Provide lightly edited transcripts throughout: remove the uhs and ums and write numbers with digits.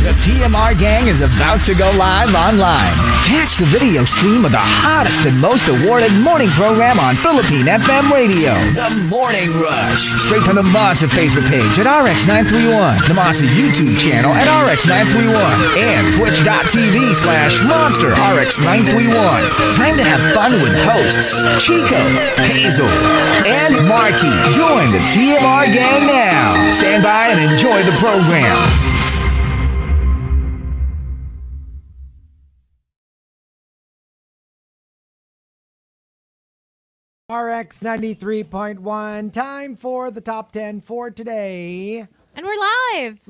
The TMR gang is about to go live online. Catch the video stream of the hottest and most awarded morning program on Philippine FM radio. The Morning Rush. Straight from the Monster Facebook page at RX931, the Monster YouTube channel at RX931, and twitch.tv/Monster RX931. Time to have fun with hosts Chico, Hazel, and Markki. Join the TMR gang now. Stand by and enjoy the program. RX93.1, time for the top 10 for today. And we're live.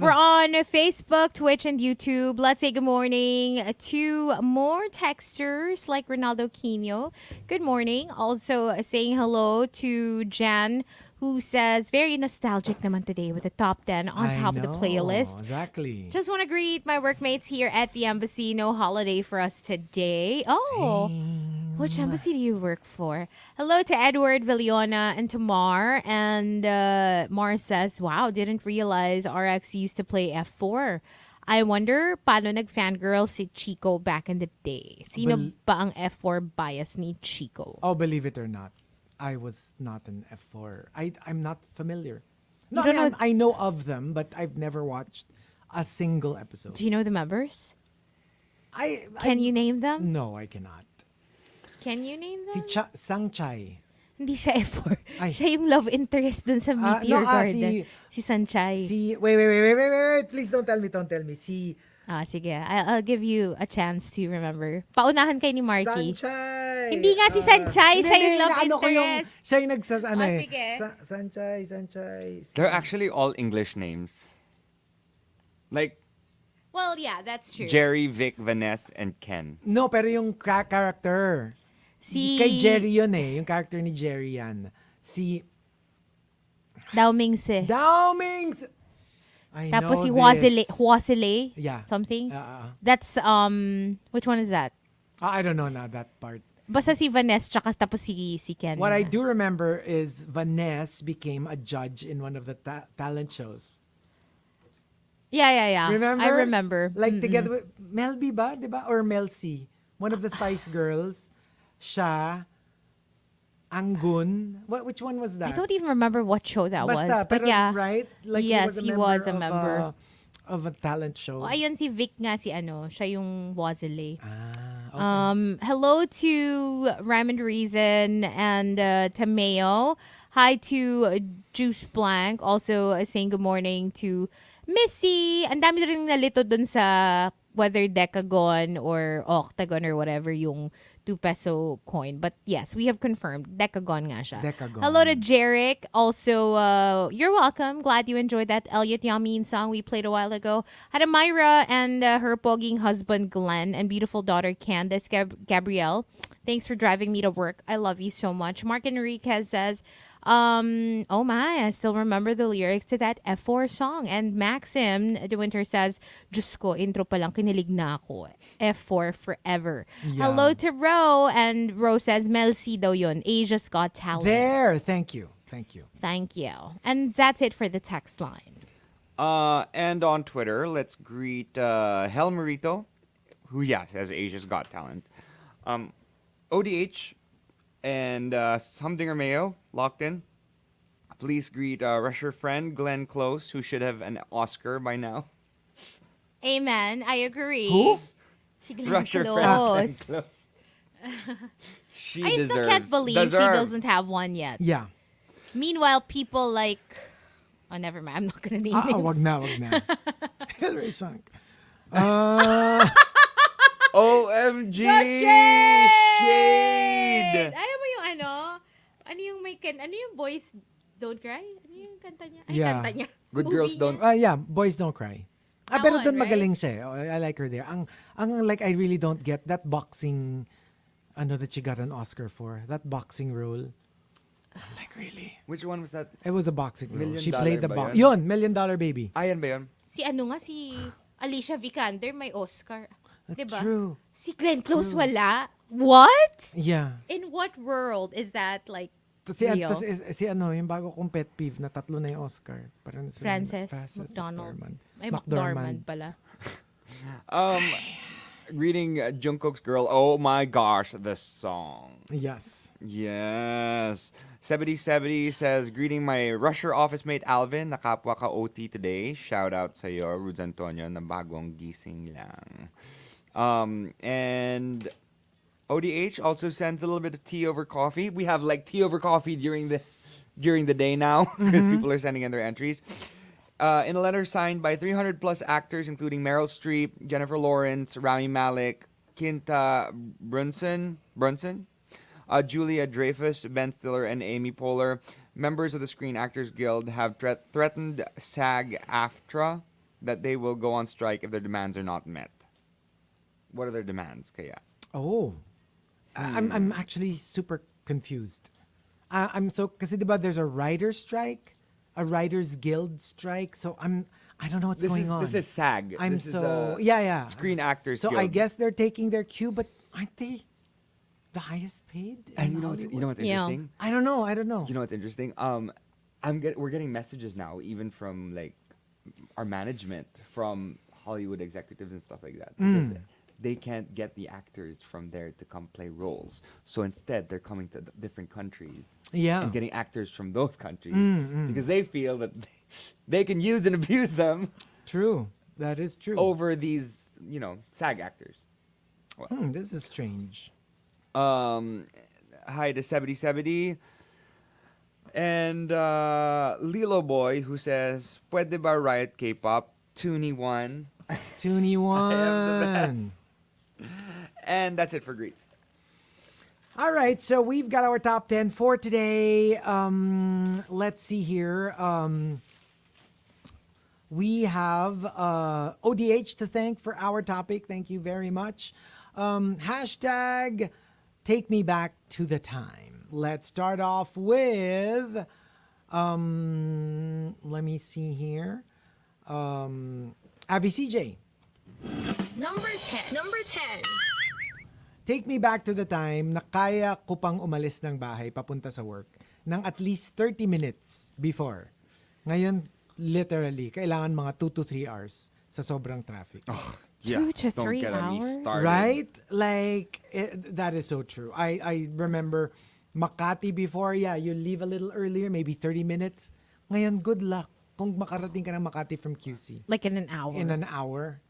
We're on Facebook, Twitch, and YouTube. Let's say good morning to more texters like Ronaldo Quino. Good morning. Also saying hello to Jan, who says, very nostalgic naman today with the top 10 on top of the playlist. Exactly. Just want to greet my workmates here at the embassy. No holiday for us today. Oh. Same. Which embassy do you work for? Hello to Edward, Villona, and to Mar. And Mar says, wow, didn't realize RX used to play F4. I wonder paano nag-fangirl si Chico back in the day. Sino ba ang F4 bias ni Chico? Oh, believe it or not, I was not an F4. I'm not familiar. No, I know of them, but I've never watched a single episode. Do you know the members? Can you name them? No, I cannot. Can you name them? Si Sang Chai. Hindi siya F4. Ay. Siya yung love interest dun sa Meteor Garden. Si Sanchay. Wait. Please don't tell me. Sige. I'll give you a chance to remember. Paunahan kay ni Markki. Sanchay. Hindi nga si Sanchay. Siya yung love interest. Siya yung sige. Sanchay. They're actually all English names. Like Well, yeah, that's true. Jerry, Vic, Vanessa, and Ken. No, pero yung character. Kay Jerry yun eh. Yung character ni Jerry yan. Si Dao Mingse. I Tapos know si this. Huasile. Yeah. Something. That's, which one is that? I don't know na that part. Basta si Vanessa, tsaka tapos si Ken. What I do remember is Vanessa became a judge in one of the talent shows. Yeah. Remember? I remember. Like together with Mel B ba? Diba? Or Mel C. One of the Spice Girls. Siya. Anggun. Which one was that? I don't even remember what show that was. But pero, yeah. Right? Like yes, he was a member. Of a talent show. Ayun si Vic nga siya yung Wazile. Okay. Hello to Raymond Reason and to Mayo. Hi to Juice Blank. Also saying good morning to Missy. Ang dami rin nalito dun sa whether decagon or octagon or whatever yung 2 peso coin. But yes, we have confirmed. Decagon nga siya. Decagon. Hello to Jarek. Also, you're welcome. Glad you enjoyed that Elliot Yamin song we played a while ago. Hi to Myra and her pogging husband Glenn and beautiful daughter Candace Gabrielle. Thanks for driving me to work. I love you so much. Mark Enriquez says, oh my, I still remember the lyrics to that F4 song. And Maxim De Winter says, Diyos ko, intro pa lang, kinilig na ako. F4 forever. Yeah. Hello to Ro. And Ro says, Mel C daw yun. Asia's Got Talent. There. Thank you. Thank you. And that's it for the text line. And on Twitter, let's greet Hel Marito, who, has Asia's Got Talent. ODH and Humdinger Mayo locked in. Please greet Rusher friend Glenn Close, who should have an Oscar by now. Amen. I agree. Who? Si Glenn Rusher Close. friend Glenn Close. I still can't believe she doesn't have one yet. Yeah. Meanwhile, people like... Oh, never mind. I'm not gonna name names. Wag na. Hilary Swank. OMG! Shade! Ayaw mo yung ano yung Boys Don't Cry? Ano yung kanta niya? Ay, Yeah. kanta niya. Good Girls Don't... Boys Don't Cry. That Pero one, doon right? magaling siya. I like her there. Ang like I really don't get that boxing that she got an Oscar for. That boxing role. I'm like, really? Which one was that? It was a boxing role. $1 She played the ba box. yun? Yun, $1 Million Baby. Ayan ba yun? Si Alicia Vikander may Oscar. Diba? True. Si Glenn Close wala. What? Yeah. In what world is that like Rio. Si ano, yung bago kong pet peeve na 3 na yung Oscar. Parang Frances McDormand. Ay, McDormand pala. Reading Jungkook's Girl. Oh my gosh, this song. Yes. Yes. 7070 says, greeting my Rusher office mate Alvin, nakapwa ka OT today. Shout out sa iyo, Rudes Antonio, na bagong gising lang. And ODH also sends a little bit of tea over coffee. We have like tea over coffee during the day now because people are sending in their entries. In a letter signed by 300 plus actors, including Meryl Streep, Jennifer Lawrence, Rami Malek, Quinta Brunson, Julia Dreyfus, Ben Stiller, and Amy Poehler, members of the Screen Actors Guild have threatened SAG-AFTRA that they will go on strike if their demands are not met. What are their demands, kaya? Oh. I'm actually super confused. I'm so, kasi diba there's a writer's strike, a writer's guild strike, so I don't know what's going on. This is SAG. Yeah. Screen Actors So Guild. I guess they're taking their cue, but aren't they the highest paid? And you know what's interesting? I don't know. You know what's interesting? We're getting messages now, even from like our management, from Hollywood executives and stuff like that, because they can't get the actors from there to come play roles. So instead, they're coming to different countries and getting actors from those countries because they feel that they can use and abuse them. True. That is true. Over these, SAG actors. Well, this is strange. Hi to 7070. And Lilo Boy, who says, Pwede ba Riot K-pop? Toonie1. Toonie1. And that's it for greets. All right, so we've got our top 10 for today. Let's see here. We have ODH to thank for our topic. Thank you very much. Hashtag take me back to the time. Let's start off with, let me see here. Avi CJ. Number 10. Take me back to the time na kaya ko pang umalis ng bahay papunta sa work ng at least 30 minutes before. Ngayon, literally, kailangan mga 2 to 3 hours sa sobrang traffic. Oh, yeah. 2 to 3 Don't get me hours? started. Right? Like, that is so true. I remember Makati before, you leave a little earlier, maybe 30 minutes. Ngayon, good luck kung makarating ka ng Makati from QC. Like in an hour. In an hour.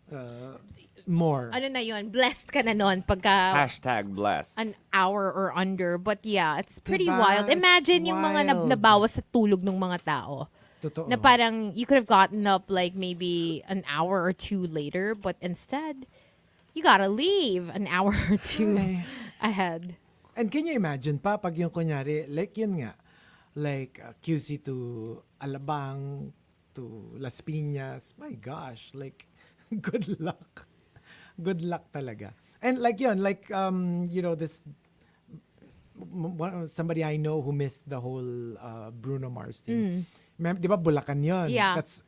More. Ano na yun? Blessed ka na nun pagka Hashtag blessed. an hour or under. But yeah, it's pretty Diba? wild. Imagine It's yung mga wild. nabawas sa tulog ng mga tao. Totoo. Na parang you could have gotten up like maybe an hour or 2 later, but instead, you gotta leave an hour or 2 Ay. ahead. And can you imagine pa pag yung kunyari, like yun nga, like QC to Alabang, to Las Piñas, my gosh, like, good luck. Good luck talaga. And like yun, like, this, somebody I know who missed the whole Bruno Mars thing. Di ba Bulacan yun? Yeah. That's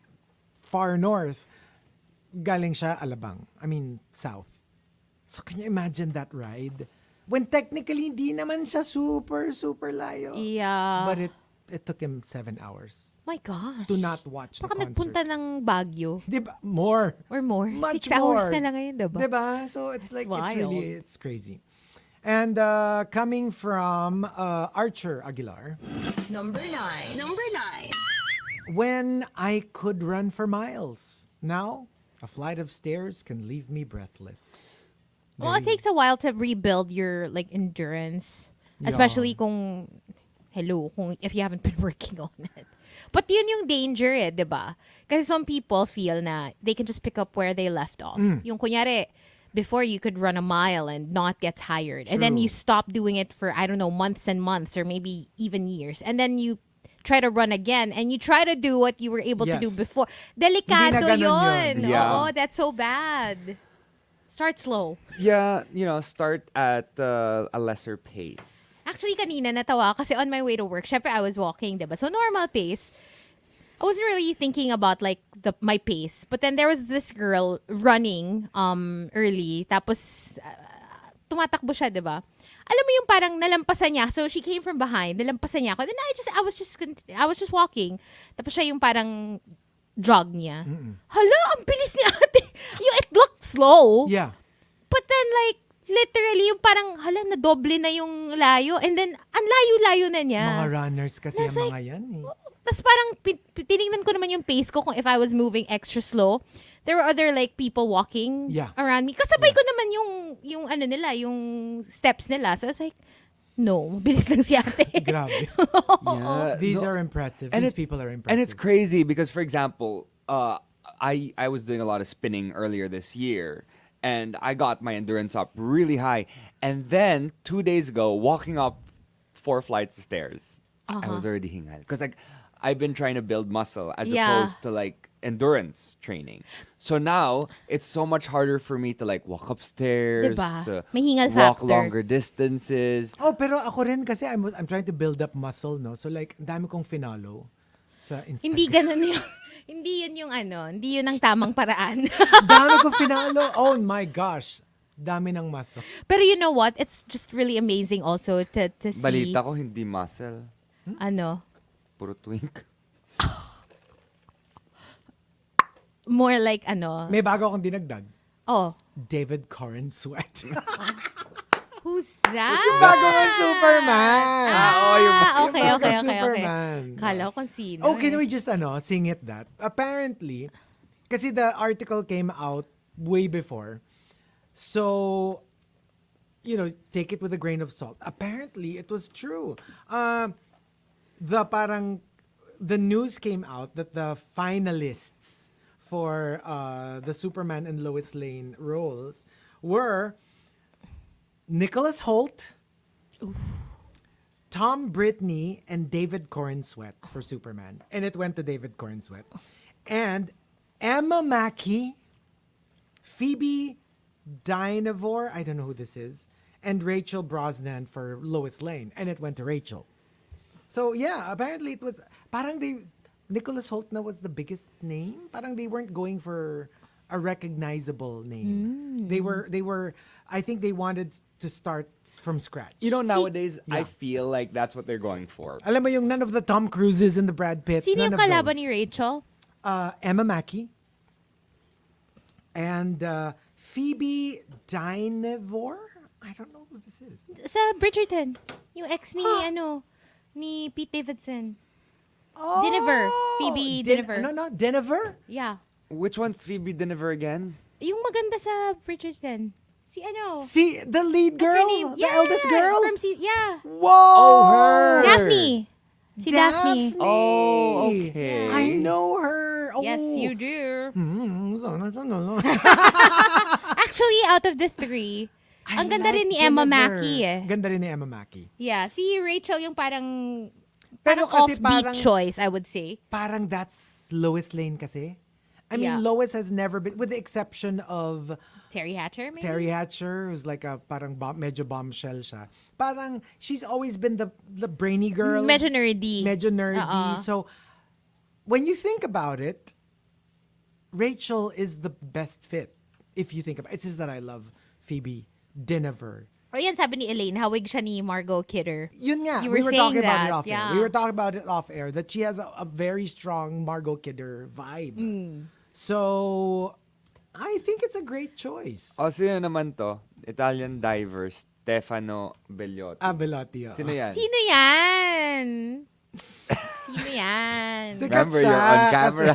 far north. Galing siya Alabang. I mean, south. So can you imagine that ride? When technically, hindi naman siya super, super layo. Yeah. But it took him 7 hours My gosh. to not watch Baka the concert. nagpunta ng Baguio. Diba? More. Or more. Much 6 hours more. na lang ngayon, diba? Diba? So it's like, wild. it's crazy. And coming from Archer Aguilar. Number 9. When I could run for miles. Now, a flight of stairs can leave me breathless. Well, it takes a while to rebuild your like endurance. Especially kung if you haven't been working on it. But yun yung danger diba? Kasi some people feel na they can just pick up where they left off. Yung kunyari, before you could run a mile and not get tired. And then you stop doing it for, I don't know, months and months or maybe even years. And then you try to run again and you try to do what you were able to do Yes. before. Delikado Hindi na ganun yun. Yeah. Oo, that's so bad. Start slow. Yeah, start at a lesser pace. Actually, kanina natawa kasi on my way to work, syempre I was walking, diba? So normal pace. I wasn't really thinking about like my pace. But then there was this girl running early. Tapos tumatakbo siya, 'di ba? Alam mo yung parang nalampasan niya. So she came from behind, nalampasan niya ako. Then I was just walking. Tapos siya yung parang jog niya. Hala, ang bilis ni ate. It looked slow. Yeah. But then like literally yung parang hala na doble na yung layo and then ang layo-layo na niya. Mga runners kasi That's ang like- mga yan eh. Tapos parang tiningnan ko naman yung pace ko kung if I was moving extra slow. There were other like people walking around me. Kasabay ko naman yung ano nila, yung steps nila. So I was like, no, mabilis lang si ate. Grabe. Yeah, These no. are impressive. And These it's- people are impressive. And it's crazy because, for example, I was doing a lot of spinning earlier this year, and I got my endurance up really high. And then 2 days ago, walking up 4 flights of stairs, I was already hingal because like I've been trying to build muscle as opposed to like endurance training. So now it's so much harder for me to like walk upstairs, Diba? to May hingal walk factor. longer distances. Oh, pero ako rin kasi I'm trying to build up muscle, no? So like, ang dami kong finalo sa Instagram. Hindi ganun yung, hindi yun yung ano, hindi yun ang tamang paraan. Dami kong finalo. Oh my gosh. Dami ng muscle. Pero you know what? It's just really amazing also to see. Balita ko hindi muscle, Ano? puro twink. More like ano. May bago akong dinagdag. Oh. David Corn Sweat. Who's that? bago kang Superman. Okay. Superman. Kala ko kung sino. Oh, can we just sing it that? Apparently, kasi the article came out way before. So, take it with a grain of salt. Apparently, it was true. The news came out that the finalists for the Superman and Lois Lane roles were Nicholas Hoult, Tom Brittney, and David Cornsweet for Superman. And it went to David Cornsweet. And Emma Mackey, Phoebe Dynevor, I don't know who this is, and Rachel Brosnan for Lois Lane. And it went to Rachel. So yeah, apparently it was, Nicholas Hoult was the biggest name. Parang they weren't going for a recognizable name. They were, I think they wanted to start from scratch. Nowadays, I feel like that's what they're going for. Alam mo yung none of the Tom Cruises and the Brad Pitts. Sino none yung of kalaban those. ni Rachel? Emma Mackey and Phoebe Dynevor. I don't know who this is. Sa Bridgerton. Yung ex ni, ni Pete Davidson. Oh, Dynevor. Phoebe Dynevor. No, Dynevor? Yeah. Which one's Phoebe Dynevor again? Yung maganda sa Bridgerton. Si ano? See, the lead What's her girl? name? The eldest girl? Yeah. Whoa! Oh, her! Daphne. Si Daphne. Oh, okay. I know her. Oh. Yes, you do. Sana. Actually, out of the three, ang ganda rin ni Emma Mackey eh. Ganda rin ni Emma Mackey. Yeah, si Rachel yung parang Pero kasi offbeat choice, I would say. Parang that's Lois Lane kasi. I mean, Yeah. Lois has never been, with the exception of Terry Hatcher, maybe? Terry Hatcher, who's like a parang medyo bombshell siya. Parang she's always been the brainy girl. Medyo nerdy. Medyo nerdy. Uh-uh. So when you think about it, Rachel is the best fit. If you think about it. It's just that I love Phoebe Dynevor. O yan, sabi ni Elaine, hawig siya ni Margot Kidder. Yun nga, You we were were talking saying about it that, off air. yeah. We were talking about it off air that she has a very strong Margot Kidder vibe. So I think it's a great choice. O, sino naman to? Italian diver, Stefano Bellotti. Belotti. Sino yan? Sino yan? Sino yan? Sikat Remember, siya you're on camera.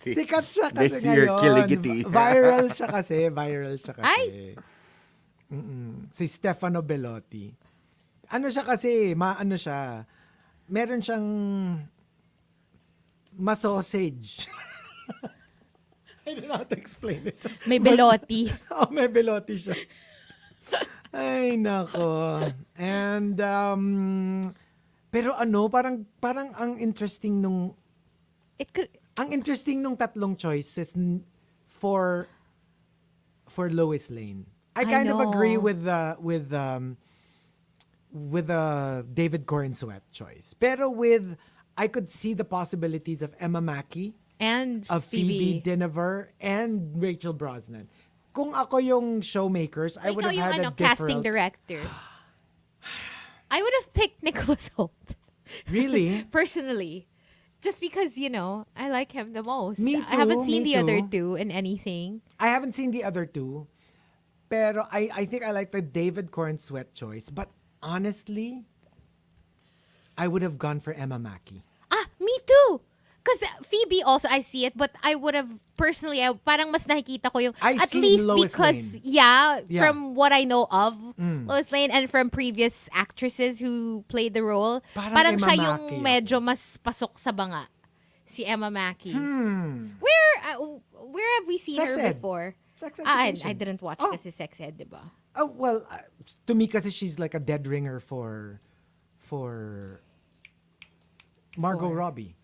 Sikat siya They kasi see your ngayon. kiligiti. Viral siya kasi. Ay! Si Stefano Bellotti. Ano siya kasi, maano siya, meron siyang masausage. I don't know how to explain it. May belotti. May Bellotti siya. Ay, nako. And, pero parang ang interesting nung, It could, ang interesting nung tatlong choices for Lois Lane. I kind of know. agree with the David Cornsweet choice. Pero I could see the possibilities of Emma Mackey, and of Phoebe Phoebe. Dynevor, and Rachel Brosnan. kung ako yung showmakers, I would Ikaw have yung had a casting different... director. I would have picked Nicholas Holt. Really? Personally. Just because, I like him the most. Me I haven't too, seen me the other too. two in anything. I haven't seen the other two. Pero I think I like the David Corn Sweat choice. But honestly, I would have gone for Emma Mackey. Me too. Because Phoebe also, I see it, but I would have personally, parang mas nakikita ko yung, I at see least Lois because, Lane. yeah, Yeah. from what I know of Lois Lane and from previous actresses who played the role, Parang Emma siya Mackey yung ako. medyo mas pasok sa banga. Si Emma Mackey. Where have we seen Sex her Ed. before? Sex I Education. didn't watch Oh. kasi Sex Ed, diba? Oh, well, to me kasi she's like a dead ringer for Margot Robbie.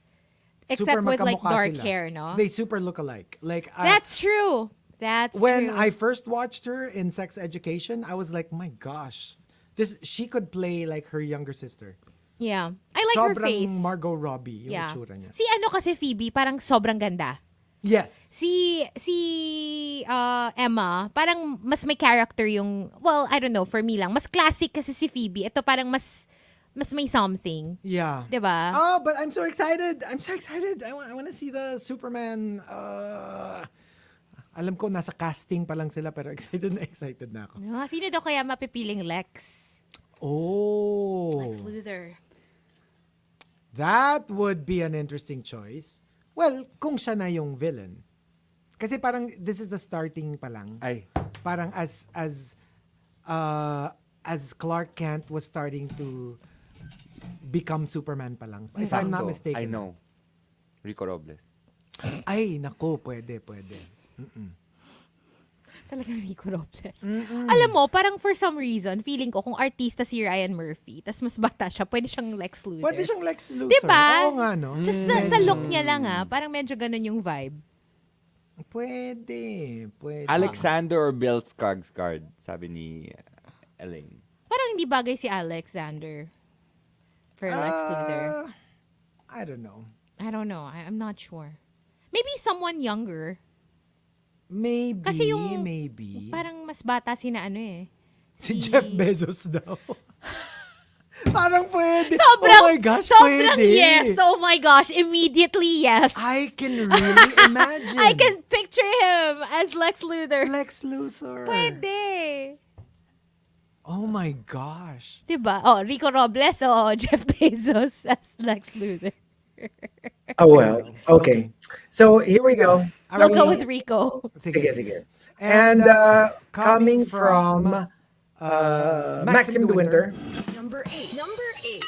Except Super with like magkamukha dark sila. hair, no? They super look alike. Like That's true. That's when true. I first watched her in Sex Education, I was like, my gosh, she could play like her younger sister. Yeah. I like her Sobrang face. Margot Robbie yung Yeah. itsura niya. Si ano kasi Phoebe, parang sobrang ganda. Yes. Si Emma, parang mas may character yung, well, I don't know, for me lang. Mas classic kasi si Phoebe. Ito parang mas may something. Yeah. Diba? Oh, but I'm so excited. I want to see the Superman. Alam ko nasa casting pa lang sila pero excited na ako. Sino daw kaya mapipiling Lex? Oh. Lex Luthor. That would be an interesting choice. Well, kung siya na yung villain. Kasi parang this is the starting pa lang. Ay. Parang as Clark Kent was starting to become Superman pa lang. If I'm not Sakto. mistaken. I know. Rico Robles. Ay, naku, pwede. Talagang Rico Robles. Alam mo, parang for some reason, feeling ko kung artista si Ryan Murphy, tas mas bata siya, pwede siyang Lex Luthor. Pwede siyang Lex Luthor. Diba? Oo nga, no? Just sa look niya lang parang medyo ganun yung vibe. Pwede. Alexander or Bill Skarsgård, sabi ni Elaine. Parang hindi bagay si Alexander for Lex Luthor. I don't know. I don't know. I'm not sure. Maybe someone younger. Maybe. Kasi yung maybe. parang mas bata si Si Jeff Bezos daw. Parang pwede. Sobrang, oh my gosh, sobrang pwede. yes. Oh my gosh, immediately yes. I can really imagine. I can picture him as Lex Luthor. Lex Luthor. Pwede. Oh my gosh. Diba? Oh, Rico Robles o Jeff Bezos as Lex Luthor. Oh, well. Okay. So, here we go. We'll go with Rico. Sige. And coming from Maxim de Winter, Number 8. Number 8.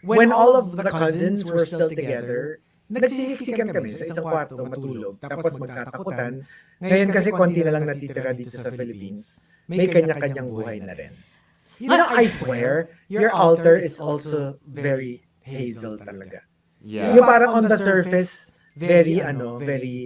when all of the cousins were still together, nagsisiksikan kami sa isang kwarto matulog, tapos magtatakutan. Ngayon kasi konti na lang natitira dito sa Philippines, may kanya-kanyang buhay na rin. You know, I swear, your altar is also very Hazel talaga. Yeah. Yung parang on the surface, very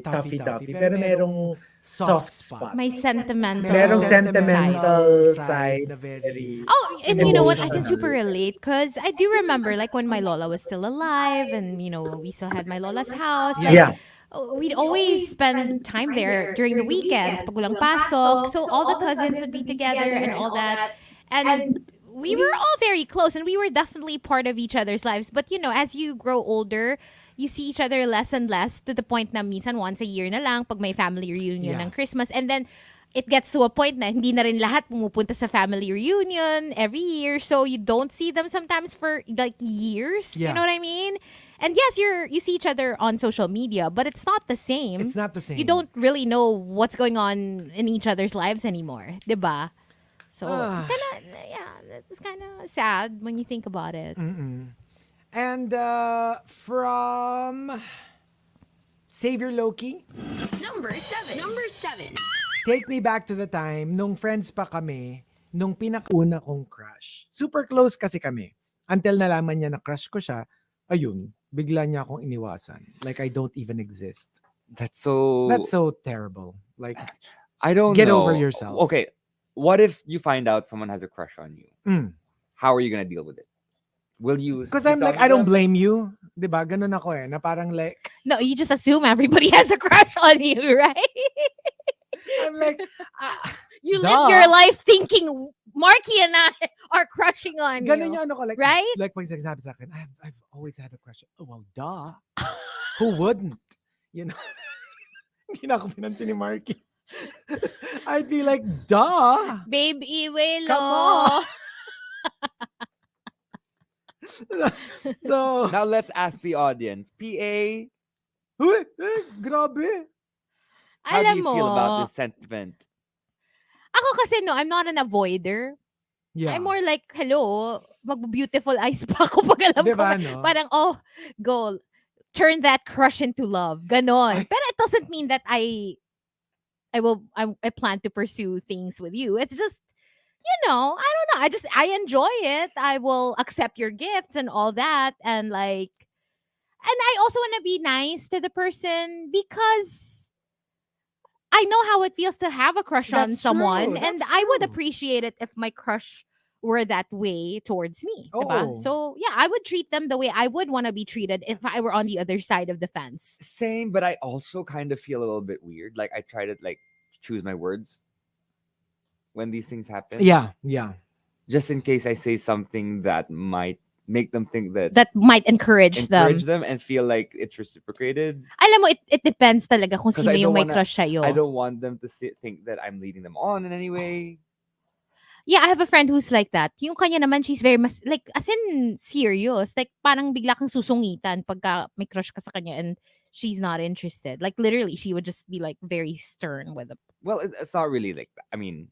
toughy-toughy, pero merong soft spot. May sentimental Merong sentimental side side na very... Oh, and you know what? I can emotional. super relate because I do remember like when my Lola was still alive and, we still had my Lola's house. Like, Yeah. we'd always spend time there during the weekends. Pag walang pasok. So all the cousins would be together and all that. And we were all very close and we were definitely part of each other's lives. But, as you grow older, you see each other less and less to the point na minsan once a year na lang pag may family reunion Yeah. ng Christmas. And then it gets to a point na hindi na rin lahat pumupunta sa family reunion every year. So you don't see them sometimes for like years. You Yeah. know what I mean? And yes, you see each other on social media, but it's not the same. It's not the same. You don't really know what's going on in each other's lives anymore. Diba? So it's kind of sad when you think about it. And from Savior Loki, Number 7. Number 7. take me back to the time nung friends pa kami, nung pinakauna kong crush. Super close kasi kami. Until nalaman niya na crush ko siya, ayun, bigla niya akong iniwasan. Like I don't even exist. That's so terrible. Like, I don't Get know. over yourself. Okay. What if you find out someone has a crush on you? How are you gonna deal with it? Will you? because I'm like, I don't blame you. Diba? Ganun ako na parang like, No, you just assume everybody has a crush on you, right? I'm like, You Duh. live your life thinking Markki and I are crushing on ganun you. yung ano ko, like, Right? like pag sinasabi sa akin, I've always had a crush. Oh, well, duh. Who wouldn't? You know? Hindi na ako pinansin ni Markki. I'd be like, duh. Babe, iwelo. Come on. So, Now let's ask the audience. PA, grabe. how do Alam you mo, feel about this sentiment? ako kasi no, I'm not an avoider. Yeah. I'm more like, hello, mag-beautiful eyes pa ako pag alam ko. Diba, no? Parang, oh, go. Turn that crush into love. Ganon. Ay. Pero it doesn't mean that I plan to pursue things with you. It's just, I don't know. I enjoy it. I will accept your gifts and all that. And I also want to be nice to the person because I know how it feels to have a crush on That's someone. true. And That's I would true. appreciate it if my crush were that way towards me. Oh. Diba? So, yeah, I would treat them the way I would want to be treated if I were on the other side of the fence. Same, but I also kind of feel a little bit weird. Like I try to choose my words when these things happen. Yeah. Just in case I say something that might make them think that That might encourage them. and feel like it's reciprocated. Alam mo, it depends talaga kung 'Cause sino I yung don't may wanna- crush sa'yo. I don't want them to think that I'm leading them on in any way. Yeah, I have a friend who's like that. Yung kanya naman, she's very like, as in serious. Like, parang bigla kang susungitan pagka may crush ka sa kanya and she's not interested. Like, literally, she would just be like very stern with it. Well, it's not really like that. I mean,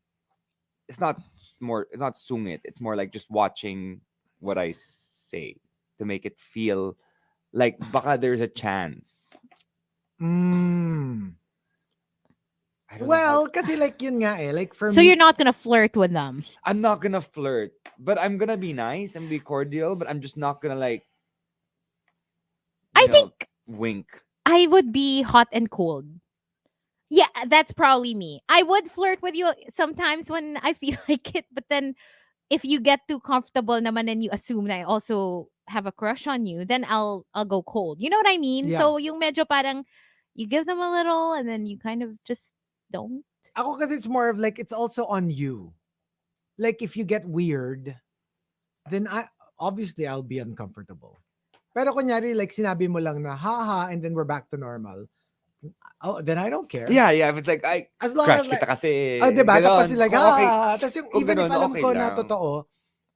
it's not sungit. It's more like just watching what I say to make it feel like baka there's a chance. Mm. I don't know Well, kasi like yun nga eh. Like for So me, you're not gonna flirt with them. I'm not gonna flirt, but I'm gonna be nice and be cordial, but I'm just not gonna I think wink. I would be hot and cold. Yeah, that's probably me. I would flirt with you sometimes when I feel like it, but then if you get too comfortable naman and you assume that I also have a crush on you, then I'll go cold. You know what I mean? Yeah. So yung medyo parang you give them a little and then you kind of just don't. ako kasi it's more of like, it's also on you. Like if you get weird, then obviously I'll be uncomfortable. Pero kunyari, like sinabi mo lang na, haha, and then we're back to normal. Oh, then I don't care. Yeah, if it's like, As long crush as like, kita kasi. diba? ganon. Tapos like, Kung okay. Tapos yung, Kung even if ganon, alam okay ko na lang. totoo,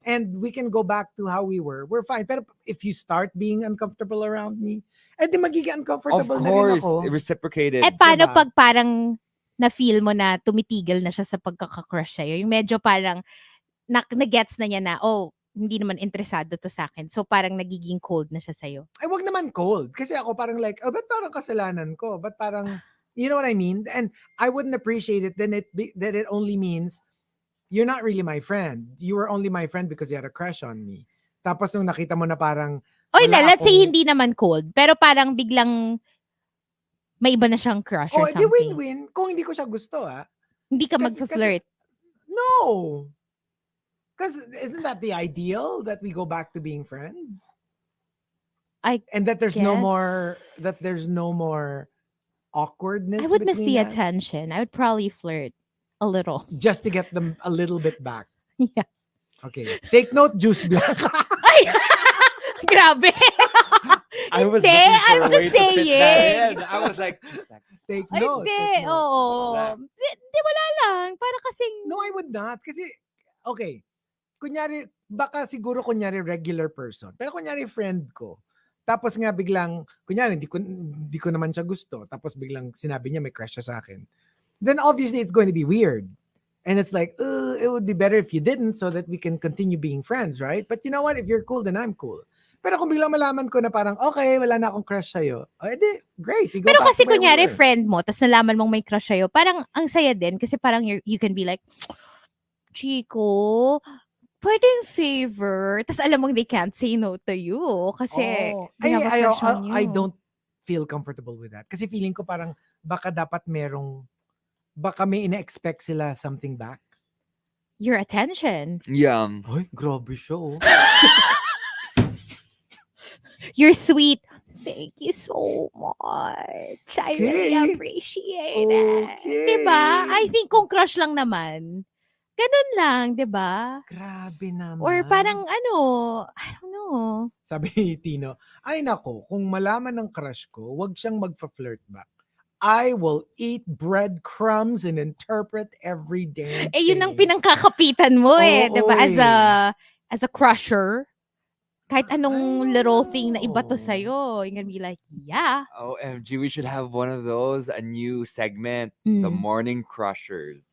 and we can go back to how we were, we're fine. Pero if you start being uncomfortable around me, di magiging Of uncomfortable na rin course, ako. reciprocated. Eh paano Diba? pag parang na-feel mo na tumitigil na siya sa pagkaka-crush sa'yo? Yung medyo parang na-gets na niya na, oh, hindi naman interesado to sa akin. So parang nagiging cold na siya sa'yo. Ay, wag naman cold. Kasi ako parang like, ba't parang kasalanan ko? Ba't parang, you know what I mean? And I wouldn't appreciate it then that it only means you're not really my friend. You were only my friend because you had a crush on me. Tapos nung nakita mo na parang, Oy, wala let's say akong- hindi naman cold, pero parang biglang may iba na siyang crush or di something. win-win. Kung hindi ko siya gusto, Hindi ka Kasi- mag-flirt. No. Because isn't that the ideal that we go back to being friends? And that there's no more awkwardness. I would miss between the us, attention. I would probably flirt a little. just to get them a little bit back. Yeah. Okay. Take note, Juice Black. Ay! Grabe! I was Hindi, looking for I'm a just way to fit that saying. in. I was like, Take Ay, note. hindi. Take note. Oo. Di, wala lang. Para kasing... No, I would not. Kasi, okay. Kunyari, baka siguro kunyari regular person. Pero kunyari friend ko. Tapos nga biglang, kunyari, hindi ko naman siya gusto. Tapos biglang sinabi niya may crush siya sa akin. Then obviously it's going to be weird. And it's like, it would be better if you didn't so that we can continue being friends, right? But you know what? If you're cool, then I'm cool. Pero kung biglang malaman ko na parang, okay, wala na akong crush sa'yo. Edi, great. We go Pero back kasi to where we kunyari were. friend mo, tas nalaman mong may crush sa'yo, parang ang saya din kasi parang you can be like, Chico, pwedeng favor. Tas alam mong they can't say no to you kasi they have a crush on you. I don't feel comfortable with that. Kasi feeling ko parang baka dapat baka may ina-expect sila something back. Your attention. yeah. Ay, grabe siya oh. Your sweet Thank you so much. I really Okay. appreciate it. Diba? I think kung crush lang naman, ganun lang, diba? Grabe Or naman. parang ano, I don't know. Sabi ni Tino, ay nako, kung malaman ng crush ko, wag siyang magfa-flirt back. I will eat breadcrumbs and interpret every damn Eh, yun ang thing. pinangkakapitan mo eh, Oo 'di ba? eh. As a crusher, kahit anong I little thing na iba to know. sa'yo, you're gonna be like, yeah. OMG, we should have one of those, a new segment, the Mm. Morning Crushers.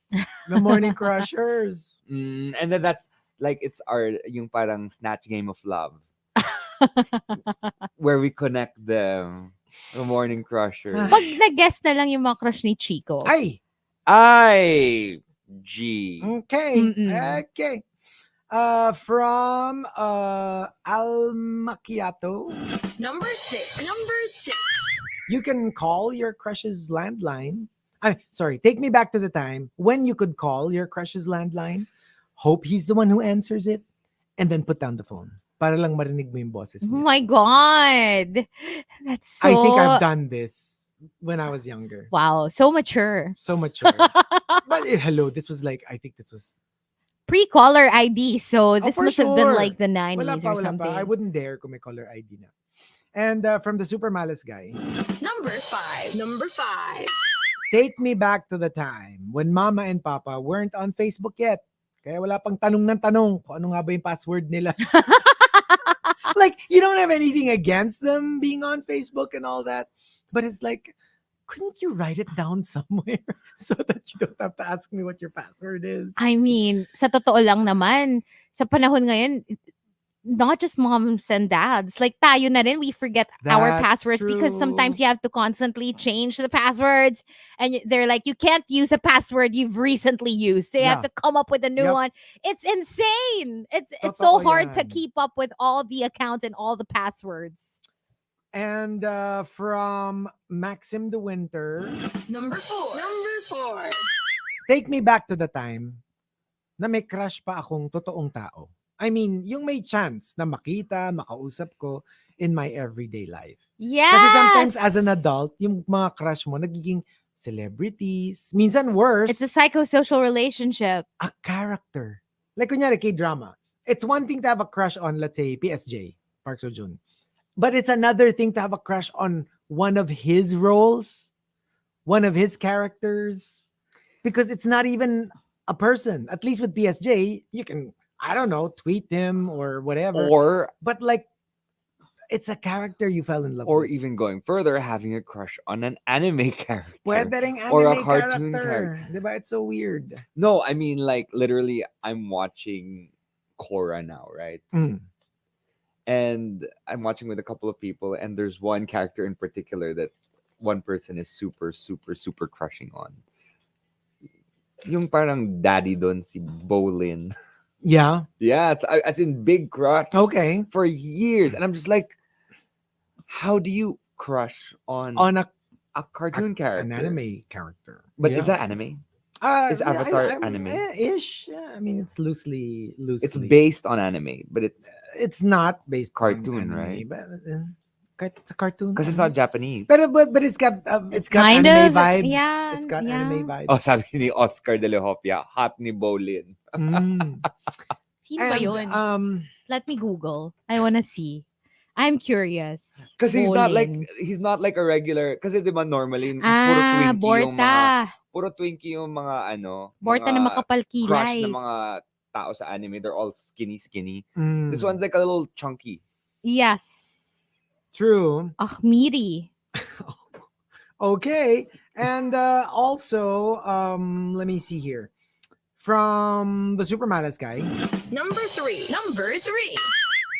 The Morning Crushers. And then that's like it's our yung parang snatch game of love where we connect them. The Morning Crushers. Pag nag-guest na lang yung mga crush ni Chico. Ay! IG. Okay. Mm-mm. Okay. From Al Macchiato, Number 6. Number 6. you can call your crush's landline. Take me back to the time when you could call your crush's landline, hope he's the one who answers it, and then put down the phone. Para lang marinig mo yung boses Oh niya. my God. That's so... I think I've done this when I was younger. Wow, so mature. So mature. But hello, this was like, I think this was... Pre-caller ID, so this for must have been sure. like the 90s or Wala something. pa. I wouldn't dare kung may caller ID na. And from the Super Malice guy, Number 5. Number 5. take me back to the time when Mama and Papa weren't on Facebook yet. Kaya wala pang tanong ng tanong kung ano nga ba yung password nila. Like, you don't have anything against them being on Facebook and all that. But it's like, couldn't you write it down somewhere so that you don't have to ask me what your password is? I mean, sa totoo lang naman, sa panahon ngayon, not just moms and dads, like tayo na rin, we forget our That's passwords because sometimes true. you have to constantly change the passwords and they're like, you can't use a password you've recently used. So you have Yeah. to come up with a new Yep. one. It's insane. It's so Totoo hard to yan. keep up with all the accounts and all the passwords. And from Maxim de Winter, Number 4. Number 4. take me back to the time na may crush pa akong totoong tao. I mean, yung may chance na makita, makausap ko in my everyday life. Yes. Kasi sometimes as an adult, yung mga crush mo nagiging celebrities. Minsan worse, It's a psychosocial relationship. a character. Like kunyari K-drama. It's one thing to have a crush on, let's say, PSJ, Park Seo-joon. But it's another thing to have a crush on one of his roles, one of his characters. Because it's not even a person. At least with PSJ, you can, I don't know, tweet him or whatever. Or But like, it's a character you fell in love or with. even going further, having a crush on an anime character. Pwede ring anime or a cartoon character. character. Diba? It's so weird. No, I mean like literally I'm watching Korra now, right? Mm. And I'm watching with a couple of people, and there's one character in particular that one person is super, super, super crushing on. Yung parang daddy doon, si Bolin. Yeah. Yeah, as in big crush Okay. for years. And I'm just like, how do you crush on On a cartoon character? an anime character. But Yeah. is that anime? Is Yeah, Avatar I'm- anime? Ish. Yeah, I mean, it's loosely. It's based on anime, but It's not based Cartoon, on anime, right? But it's a cartoon. because it's anime. not Japanese. But it's got Kind anime of, vibes. yeah, It's got yeah. anime vibes. Oh, sabi ni Oscar de la Hopia, hot ni Bolin. Mm. Sino ba And yun? Let me Google. I wanna see. I'm curious. Because he's Bolin. not like a regular, kasi di ba normally Ah, puro Borta. Twinkie yung mga Borta na mga makapal crush kilay. na mga tao sa anime. They're all skinny. Mm. This one's like a little chunky. Yes. True. Miri. Okay. And also, let me see here. From the Super Malice guy, Number 3. Number 3.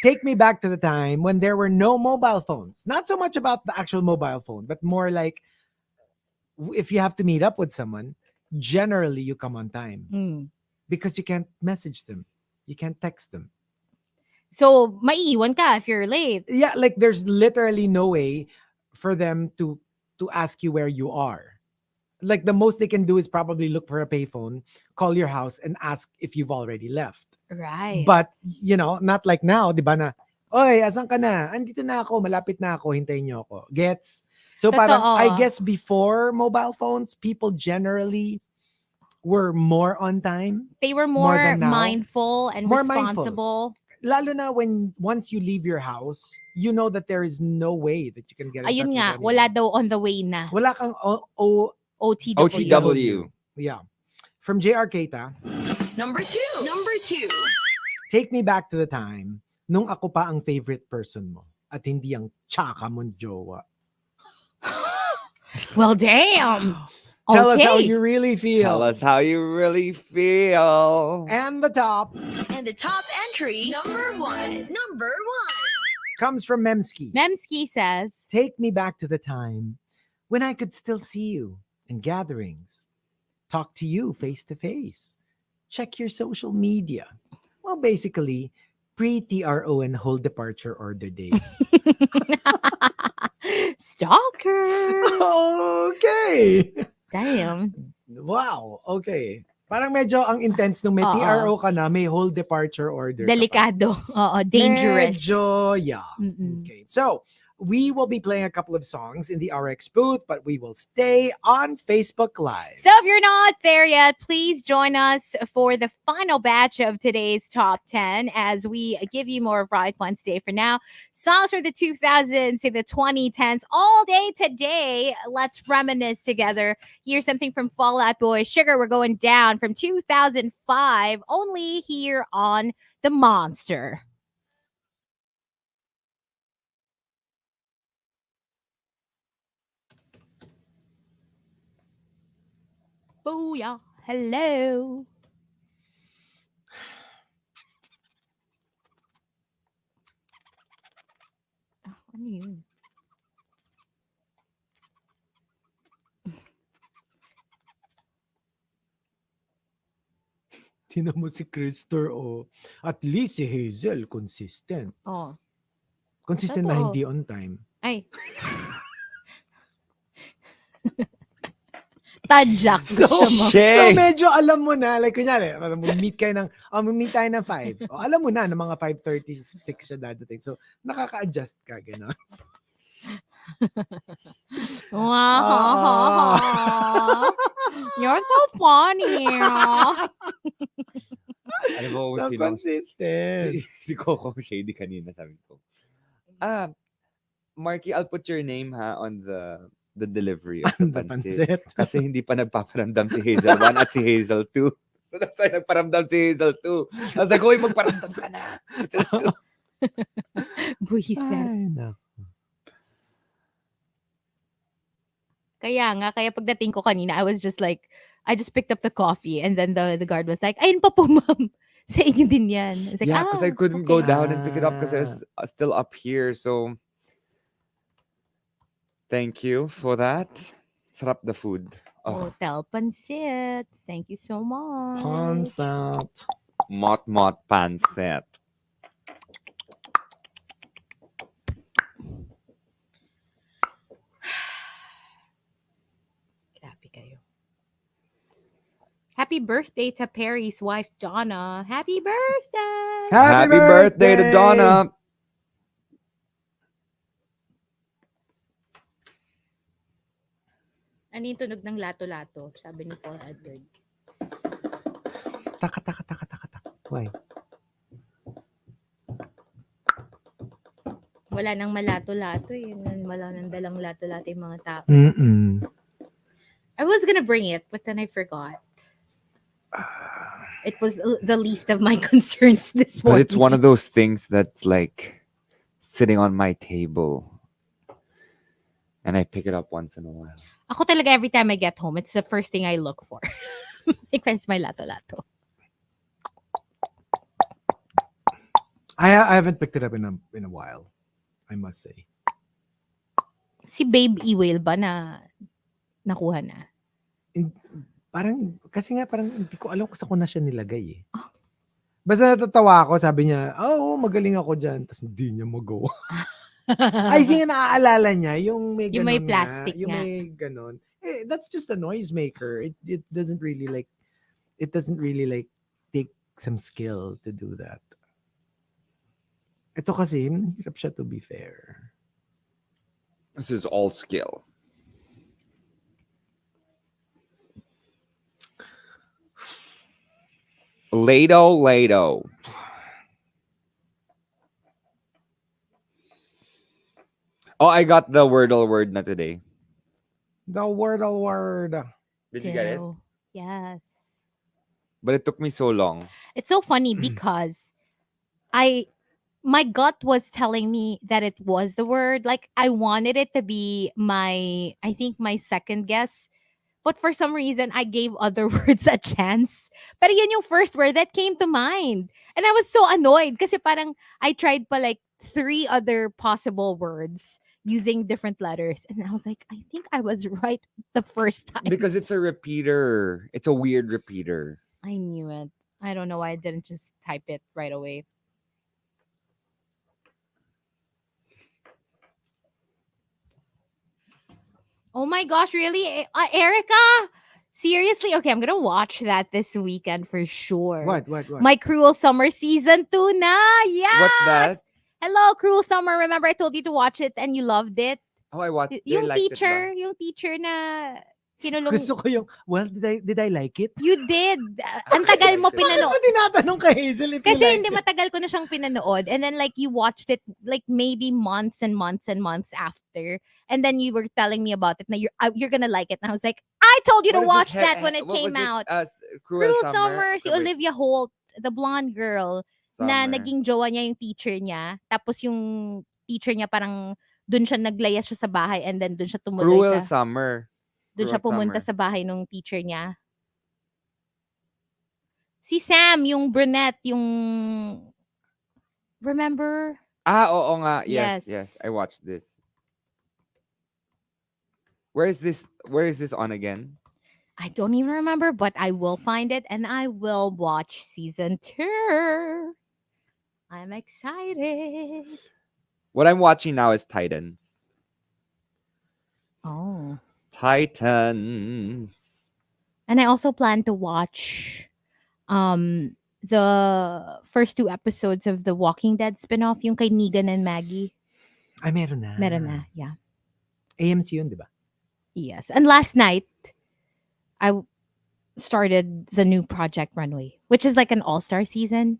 take me back to the time when there were no mobile phones. Not so much about the actual mobile phone, but more like if you have to meet up with someone, generally you come on time Mm. because you can't message them. You can't text them. So, maiiwan ka if you're late. Yeah, like there's literally no way for them to ask you where you are. Like the most they can do is probably look for a payphone, call your house and ask if you've already left. Right. But, not like now, di ba na, Oy, asan ka na? Andito na ako, malapit na ako, hintayin niyo ako. Gets? So parang, Totoo. I guess before mobile phones, people generally were more on time. They were More more than now? mindful and More mindful. responsible. Lalo na once you leave your house, you know that there is no way that you can get in touch Ayun with nga, anyone. wala daw on the way na. Wala kang OTW. OTW. Yeah. From JR Keita, Number 2. Number 2. take me back to the time nung ako pa ang favorite person mo at hindi ang tsaka mong jowa. Well, damn. Tell us how Okay. you really feel. Tell us how you really feel. And the top And the top entry, number 1. Number 1. comes from Memski. Memski says, Take me back to the time when I could still see you in gatherings, talk to you face to face, check your social media. Well, basically, pre-TRO and whole departure order days. stalker. Okay. Damn. Wow. Okay. Parang medyo ang intense nung may Oo. TRO ka na, may whole departure order. ka pa. Delikado. Oo, dangerous. Medyo, yeah. Mm-mm. Okay. So, we will be playing a couple of songs in the RX booth, but we will stay on Facebook Live. So if you're not there yet, please join us for the final batch of today's top 10 as we give you more Ride Wednesday. For now, songs from the 2000s to the 2010s all day today. Let's reminisce together. Here's something from Fall Out Boy, Sugar, We're Going Down from 2005, only here on The Monster. Booyah. Hello. Ano yun? Tinan mo si Krister, oh. At least si Hazel, consistent. Oh. Consistent na Totoo. hindi on time. Ay. Tadjak, gusto mo. So Shey. medyo alam mo na, like kunyari, meet tayo ng 5. O, alam mo na, ng mga 5:36 siya dadating. So, nakaka-adjust ka, gano'n. Wow. You're so funny. Alam mo kung So sino? consistent. Si Coco Shady kanina, sabi ko. Markki, I'll put your name on the delivery of the The pancit. pancit. Kasi hindi pa nagpaparamdam si Hazel 1 at si Hazel 2. So that's why nagparamdam si Hazel 2. I was like, hoy, magparamdam ka na. Buisit. Ay, naku. Kaya pagdating ko kanina, I was just like, I just picked up the coffee and then the guard was like, ayun pa po, ma'am. Sa inyo din yan. I was like, Yeah, because I couldn't go down and pick it up because I was still up here. So, thank you for that. Sarap the food. Oh, Hotel Pancit. Thank you so much. Pancit. mot pancet. Grabe kayo. Happy birthday to Perry's wife, Donna. Happy birthday! Happy birthday to Donna. Ano yung tunog ng lato-lato? Sabi ni Paul Edward. Tak. Why? Wala nang malato-lato. Wala nang dalang lato-lato yung mga tao. Mm-mm. I was gonna bring it, but then I forgot. It was the least of my concerns this But morning. it's one of those things that's like sitting on my table. And I pick it up once in a while. Ako talaga, every time I get home, it's the first thing I look for. Like, where's my lato-lato? I haven't picked it up in a while, I must say. Si Babe E-Whale ba na nakuha na? Kasi hindi ko alam kung saan ko na siya nilagay eh. Basta natatawa ako, sabi niya, oo, magaling ako dyan. Tapos hindi niya magawa. I think naaalala niya, yung may Yung may ganon plastic yung nga. may ganon. Eh, that's just a noisemaker. It doesn't really take some skill to do that. Ito kasi, hirap siya to be fair. This is all skill. Lado. Oh, I got the Wordle word na today. The Wordle word. Did you get it? Ew. Yes. But it took me so long. It's so funny because my gut was telling me that it was the word. Like I wanted it to be I think my second guess. But for some reason, I gave other words a chance. Pero yun yung first word that came to mind. And I was so annoyed kasi parang I tried pa like 3 other possible words using different letters. And I was like, I think I was right the first time. Because it's a repeater. It's a weird repeater. I knew it. I don't know why I didn't just type it right away. Oh my gosh, really? Erica? Seriously? Okay, I'm gonna watch that this weekend for sure. What? My Cruel Summer Season 2 na! Yes! What's that? Hello, Cruel Summer. Remember I told you to watch it and you loved it? Oh, I watched it. Yung teacher na kinulong. Gusto ko yung, well, did I like it? You did. Ang tagal mo Bakit pinanood. mo tinatanong kay Hazel if Kasi you like hindi it? matagal ko na siyang pinanood. And then like you watched it like maybe months and months and months after. And then you were telling me about it. Now you're gonna like it. And I was like, I told you to watch that when it came out. Cruel Cruel Summer, si Okay, wait. Olivia Holt, the blonde girl, na Summer. naging jowa niya yung teacher niya. Tapos yung teacher niya parang dun siya naglayas siya sa bahay and then dun siya tumuloy Cruel sa... Summer. Doon siya Cruel pumunta Summer. sa bahay nung teacher niya. Si Sam, yung brunette, yung... Remember? Oo nga. Yes. Yes. I watched this. Where is this on again? I don't even remember, but I will find it and I will watch season 2. I'm excited. What I'm watching now is Titans. Oh. Titans. And I also plan to watch the first 2 episodes of the Walking Dead spinoff, yung kay Negan and Maggie. Ay, meron na. Meron na, yeah. AMC yun, di ba? Yes. And last night, I started the new Project Runway, which is like an all-star season.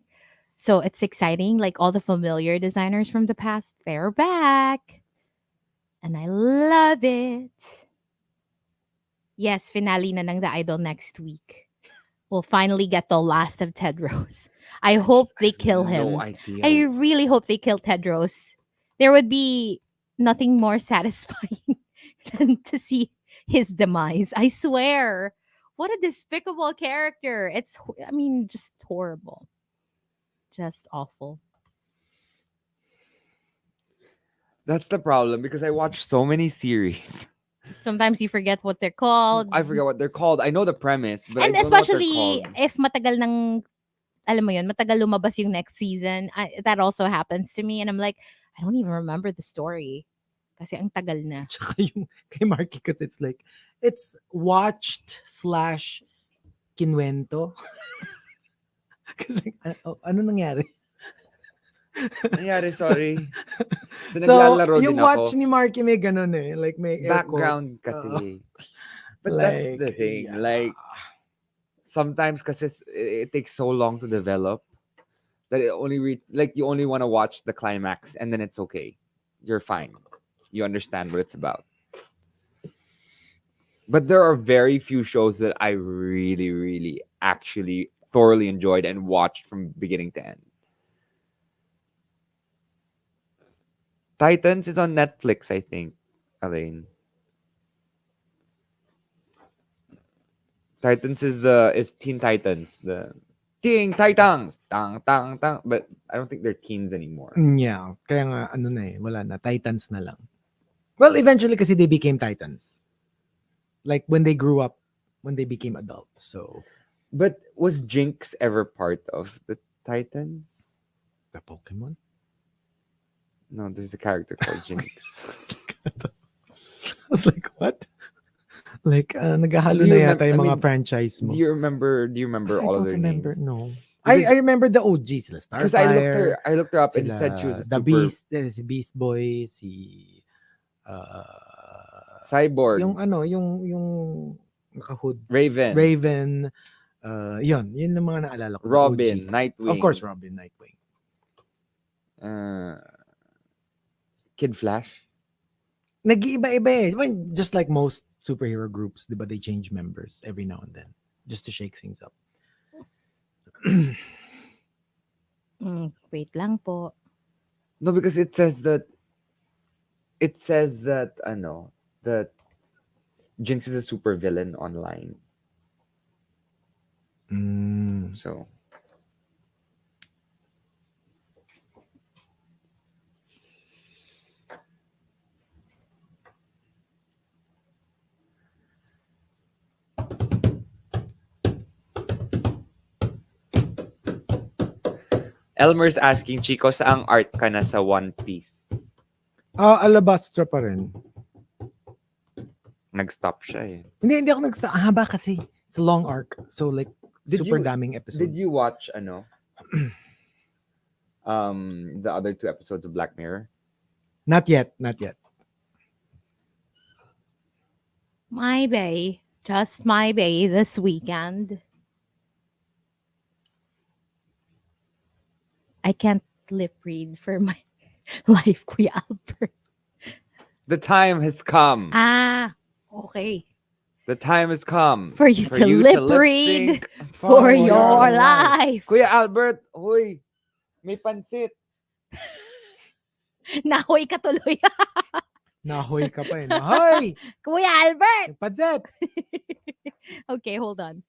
So it's exciting. Like all the familiar designers from the past, they're back. And I love it. Yes, finale na ng The Idol next week. We'll finally get the last of Tedros. I hope they kill him. No idea. I really hope they kill Tedros. There would be nothing more satisfying than to see his demise. I swear. What a despicable character. Just horrible. Just awful. That's the problem because I watch so many series. Sometimes you forget what they're called. I forget what they're called. I know the premise, but And I don't know what they're especially called. if matagal ng, alam mo yun, matagal lumabas yung next season. That also happens to me. And I'm like, I don't even remember the story. Kasi ang tagal na. Tsaka yung kay Markki kasi it's watched / kinwento. Kasi, ano nangyari? Nangyari, sorry. So, So, naglalaro yung din watch ako. ni Markki may ganun eh. Like may air Background quotes. kasi. But that's the thing. yeah. Like, sometimes kasi it takes so long to develop that it only you only want to watch the climax and then it's okay. You're fine. You understand what it's about. But there are very few shows that I really, really actually thoroughly enjoyed and watched from beginning to end. Titans is on Netflix, I think. Alain. Titans is Teen Titans. The Teen Titans. Tang tang tang. But I don't think they're teens anymore. Yeah. Kaya nga, ano na eh. Wala na. Titans na lang. Well, eventually kasi they became Titans. Like when they grew up, when they became adults. So, But was Jinx ever part of the Titans? the Pokemon? No, there's a character called Jinx. I was like, what? Like, naghahalo Do na you yata yung I mga mean, franchise mo. Do you remember I all of don't their remember. names? No. I remember the OGs, sila Because Starfire, I looked her up and it sila said she was a The super Beast, si Beast Boy, si cyborg. yung naka-hood, Raven. Raven, yun yung mga naalala ko. na Robin, OG. Nightwing. Of course, Robin, Nightwing. Kid Flash. Nag-iiba-iba eh. I mean, just like most superhero groups, di ba, they change members every now and then just to shake things up. Wait lang po. No, because it says that that Jinx is a super villain online. So Elmer's asking, Chico, saang art ka na sa One Piece? Alabastra pa rin. Nag-stop siya eh. Hindi ako nag-stop. Haba kasi. It's a long arc. So like, super daming episodes. Did you watch the other 2 episodes of Black Mirror? Not yet. My bay. Just my bay this weekend. I can't lip read for my life, Kuya Albert. The time has come. Okay. The time has come. For you to lip read for your life. Kuya Albert, huy, may pansit. Nahoy ka tuloy. Nahoy ka pa eh. Nahoy! Kuya Albert! Padset! Okay, hold on.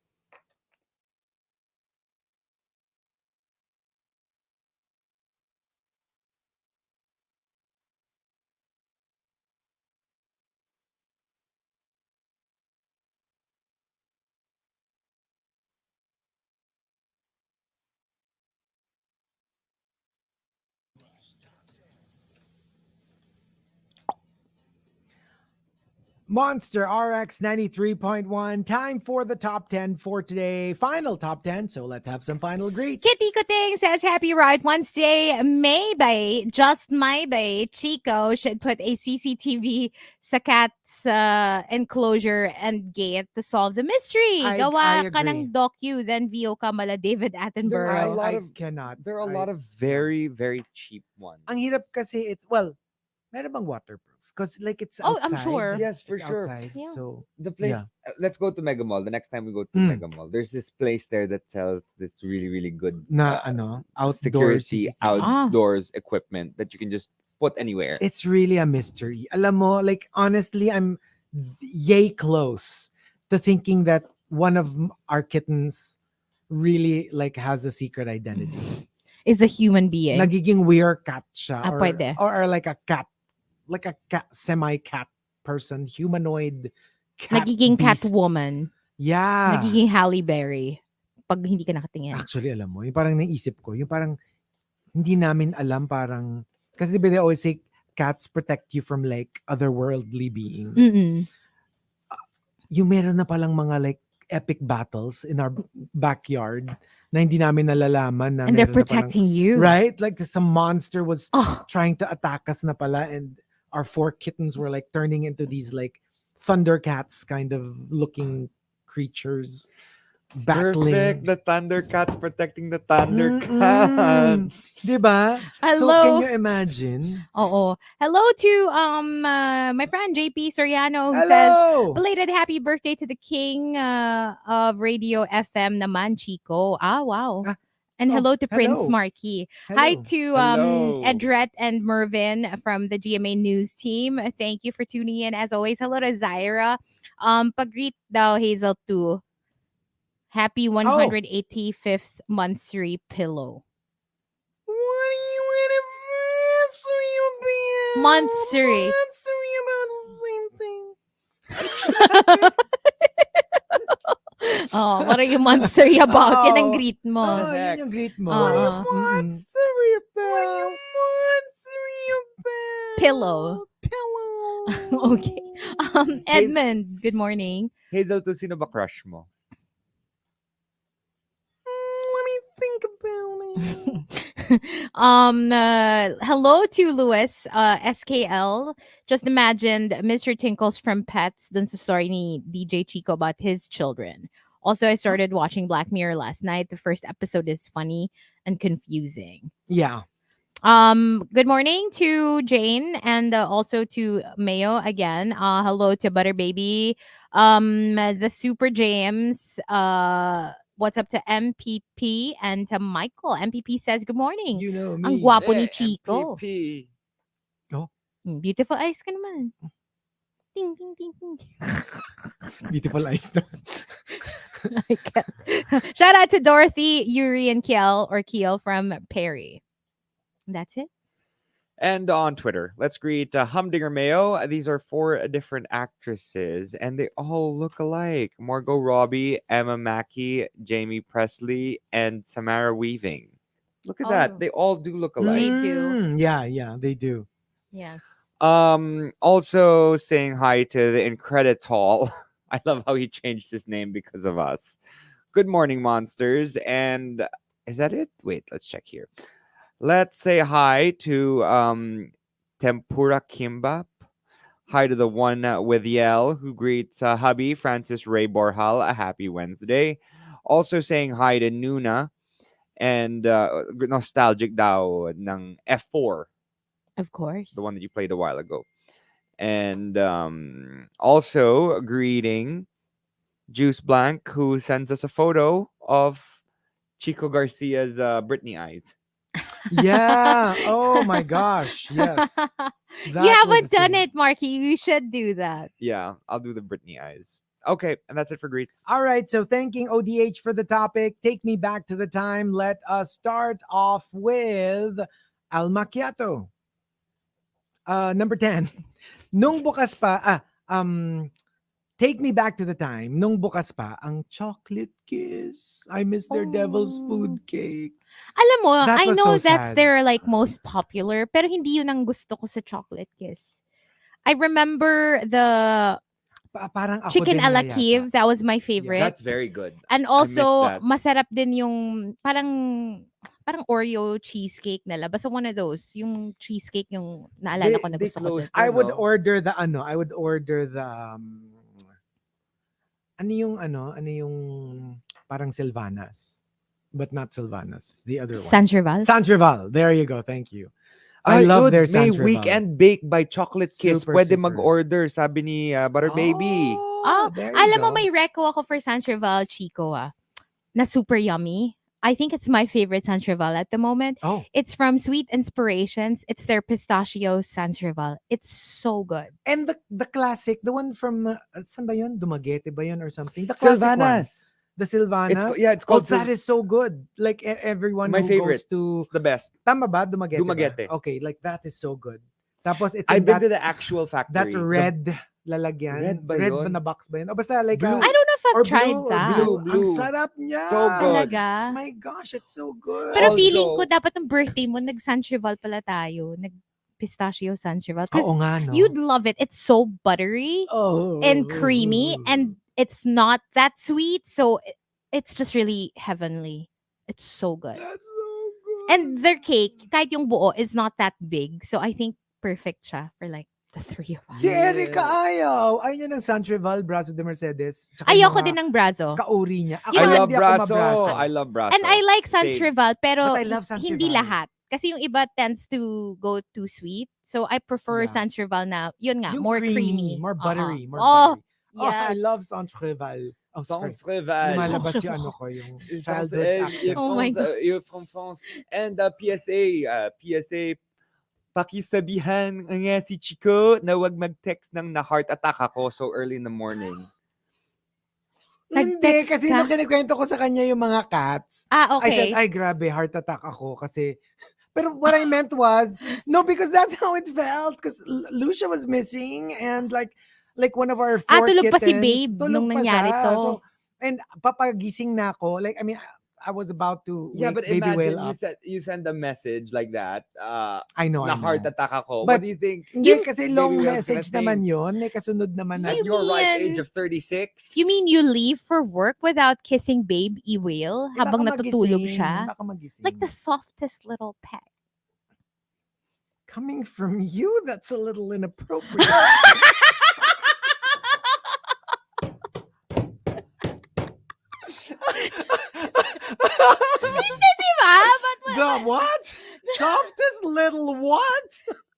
Monster RX93.1. Time for the top 10 for today. Final top 10. So let's have some final greets. Kitty Kuting says, Happy Ride Wednesday. Maybe, just maybe, Chico should put a CCTV sa cat's enclosure and gate to solve the mystery. I Gawa ka agree. ng docu, then VO ka mala David Attenborough. I cannot. There are a lot of very, very cheap ones. Ang hirap kasi meron bang waterproof? Because like it's Oh, outside. I'm sure. Yes, for It's sure. outside, Yeah. so The place. Let's go to Mega Mall. The next time we go to Mega Mall, there's this place there that sells this really, really good outdoor security CCTV. outdoors equipment that you can just put anywhere. It's really a mystery. Alam mo, like honestly, I'm yay close to thinking that one of our kittens really like has a secret identity. Is a human being. Nagiging weird cat siya, Pwede. or like a cat, semi-cat person, humanoid cat. Nagiging beast. Catwoman. Yeah. Nagiging Halle Berry. Pag hindi ka nakatingin. Actually, alam mo, yung parang naisip ko, yung parang hindi namin alam parang, kasi di ba they always say cats protect you from like otherworldly beings. Mm-mm. Yung meron na palang mga like epic battles in our backyard na hindi namin nalalaman na And they're meron na palang- protecting you. Right? Like some monster was Oh, trying to attack us na pala, and our 4 kittens were like turning into these like Thundercats kind of looking creatures battling. Perfect. The Thundercats protecting the Thundercats. Diba? So Hello. can you imagine? Oo. Hello to my friend JP Soriano who says, Hello! belated happy birthday to the king of Radio FM naman, Chico. Wow. Ah, And hello to Prince hello. Markki. Hi Hello. to Hello. Edret and Mervin from the GMA News team. Thank you for tuning in. As always, hello to Zaira. Pag-greet daw Hazel too. Happy 185th monthsary pillow. What do you anniversary about? Monthsary. Monthsary about the same thing. Oh, what are you monthsary about? Yan ang greet mo. Oh, yun yung greet mo. What are you monthsary about? What are you monthsary about? Pillow. Pillow. Okay. Edmund, good morning. Hazel, to sino ba crush mo? Let me think about it. Hello to Louis, SKL. Just imagined Mr. Tinkles from Pets dun sa story ni DJ Chico about his children. Also, I started watching Black Mirror last night. The first episode is funny and confusing. Yeah. Good morning to Jane and also to Mayo again. Hello to Butter Baby. The Super James. What's up to MPP and to Michael? MPP says good morning. You know Ang me. guwapo ni Chico. MPP. Beautiful eyes ka naman. Ding, ding, ding, ding. Beautiful eyes na. Like, shout out to Dorothy, Yuri, and Kiel from Perry. That's it. And on Twitter, let's greet Humdinger Mayo. These are 4 different actresses, and they all look alike. Margot Robbie, Emma Mackey, Jamie Presley, and Samara Weaving. Look at Oh. that. They all do look alike. They do. Yeah, they do. Yes. Also saying hi to the Incredital. I love how he changed his name because of us. Good morning, monsters. And is that it? Wait, let's check here. Let's say hi to Tempura Kimbap. Hi to the one with Yell who greets hubby Francis Ray Borhal a happy Wednesday. Also saying hi to Nuna and nostalgic daw ng F4. Of course. The one that you played a while ago. And also greeting Juice Blank, who sends us a photo of Chico Garcia's Britney eyes. Yeah. Oh my gosh. Yes. You That was haven't the done thing. it, Marky. You should do that. Yeah, I'll do the Britney eyes. Okay, and that's it for greets. All right. So thanking ODH for the topic. Take me back to the time. Let us start off with Al Macchiato. Number 10. Nung bukas pa, take me back to the time. Nung bukas pa, ang chocolate kiss. I miss their devil's food cake. Alam mo, That I was know so that's sad. their like most popular, pero hindi yun ang gusto ko sa chocolate kiss. I remember the Parang ako chicken din a la na yata. Kiev. That was my favorite. That's very good. And I also, missed that. masarap din yung parang Oreo cheesecake nila. Basta one of those. Yung cheesecake yung naalala ko na They gusto ko din. closed I would no? order the ano yung parang Sylvanas. But not Sylvanas. The other one. Sancherval? Sancherval. There you go. Thank you. I love their May Sancherval. weekend bake by Chocolate Kiss. Super, Pwede super. mag-order, sabi ni Butter Baby. Oh, there you alam go. mo, may reco ako for Sancherval Chico na super yummy. I think it's my favorite Sancherval at the moment. Oh. It's from Sweet Inspirations. It's their pistachio Sancherval. It's so good. And the classic, the one from, saan ba yun? Dumaguete ba yun or something? The classic one. Sylvanas. The Sylvanas? It's called that is so good. Like everyone My who favorite. goes to, It's the best. tama ba? Dumaguete. Dumaguete. Ba? Okay, like that is so good. Tapos it's I've in been that, to the actual factory. that red lalagyan. Red ba Red yun? ba na box ba yun? O basta like, Blue. I don't know if I've or tried blue, that. Or blue. Ang Blue. sarap niya. So good. Talaga? My gosh, it's so good. Pero Also- feeling ko dapat ng birthday mo, nag-Sancherval pala tayo. Nag-pistachio Sancherval. Because Oo nga, no? you'd love it. It's so buttery and creamy. And it's not that sweet. So it's just really heavenly. It's so good. That's so good. And their cake, kahit yung buo, is not that big. So I think perfect siya for like the 3 of us. Si Erica ayaw. Ayaw niya ng Sancherval, Brazo de Mercedes. Tsaka yung Ayoko mga din ng brazo. kauri niya. Ako You know, I love hindi ako Brasso. mabraso. I love Brasso. And I like Same. Sancherval, pero But I love Sancherval. hindi lahat. Kasi yung iba tends to go too sweet. So I prefer Yeah. Sancherval na, yun nga, Yung more creamy. more buttery. More Oh, buttery. Oh, I yes. love Sancherval. Oh, sorry. Sancherval. Lumalabas yung ano ko, yung childhood Childhood accent. Oh my God. You're from France. And PSA, pakisabihan nga si Chico na wag mag-text ng na-heart attack ako so early in the morning. Hindi, Nag-text kasi ka? nung kinikwento ko sa kanya yung mga cats, Ah, I said, okay. ay grabe, heart attack ako kasi, pero what I meant was, no, because that's how it felt, because Lucia was missing and like one of our 4 tulog pa si kittens, Babe tulog nung pa nangyari siya. to. So, and papagising na ako, like, I mean, I was about to Yeah, wake but baby whale imagine up. you send a message like that. I know, Na I heart know. attack ako. But What do you think? hindi kasi Baby long whale's gonna message naman think? yon. May kasunod naman na. At You your ripe mean- age of 36? You mean you leave for work without kissing babe Whale Eh, baka habang natutulog magising, siya? Baka magising. Like the softest little pet. Coming from you, that's a little inappropriate. Diba? But The what? Softest little what?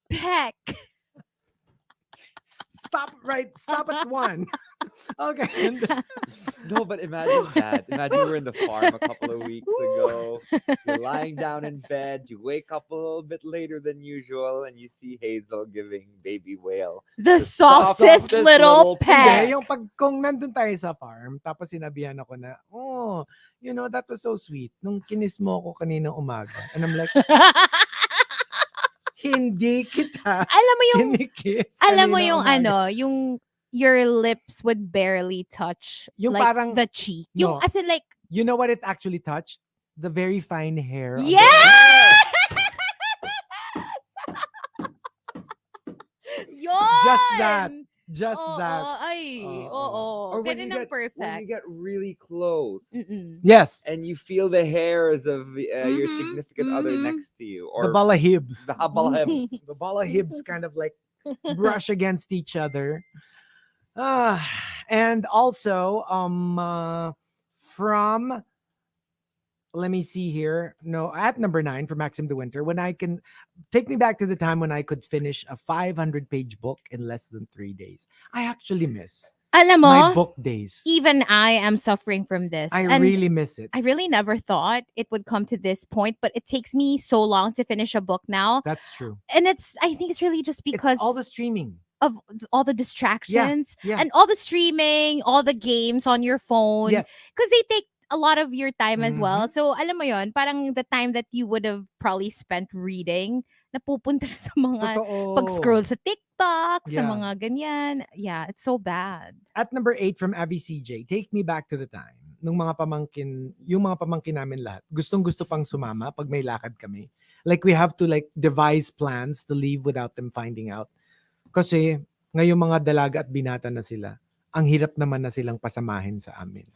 peck. Stop at one. Okay. No, but imagine that. Imagine you were in the farm a couple of weeks ago. You're lying down in bed. You wake up a little bit later than usual, and you see Hazel giving baby whale The the softest little Hindi, pet. yung kung nandun tayo sa farm, tapos sinabihan ako na, oh, you know, that was so sweet. Nung kinis mo ako kaninang umaga. And I'm like, hindi kita Alam mo yung kinikiss alam mo kaninang yung umaga. ano, yung your lips would barely touch Yung like parang- the cheek. Yung No. as in like You know what it actually touched? The very fine hair. on the- yes! Yun! Just that. Just Oo, that. ay, Oo. oo. Or when Ganun you ang get when perfect. you get really close Mm-mm. Yes. and you feel the hairs of your Mhm, significant other mhm. next to you, The or balahibs. the balahibs. The balahibs kind of like brush against each other. And also from let me see here. No, at number 9 for Maxim de Winter, when I can take me back to the time when I could finish a 500-page book in less than 3 days. I actually miss Alam mo, my book days. even I am suffering from this. I and really miss it. I really never thought it would come to this point, but it takes me so long to finish a book now. That's true. And I think it's really just because It's all the streaming. of all the distractions yeah. and all the streaming, all the games on your phone. Yes. Because they take a lot of your time as well. Mhm. So, alam mo yon, parang the time that you would have probably spent reading, napupunta sa mga Totoo. pag-scroll sa TikTok, sa Yeah. mga ganyan. Yeah, it's so bad. At number 8 from Avi CJ, take me back to the time nung mga pamangkin, yung mga pamangkin namin lahat, gustong-gusto pang sumama pag may lakad kami. Like we have to like devise plans to leave without them finding out. Kasi ngayong mga dalaga at binata na sila, ang hirap naman na silang pasamahin sa amin.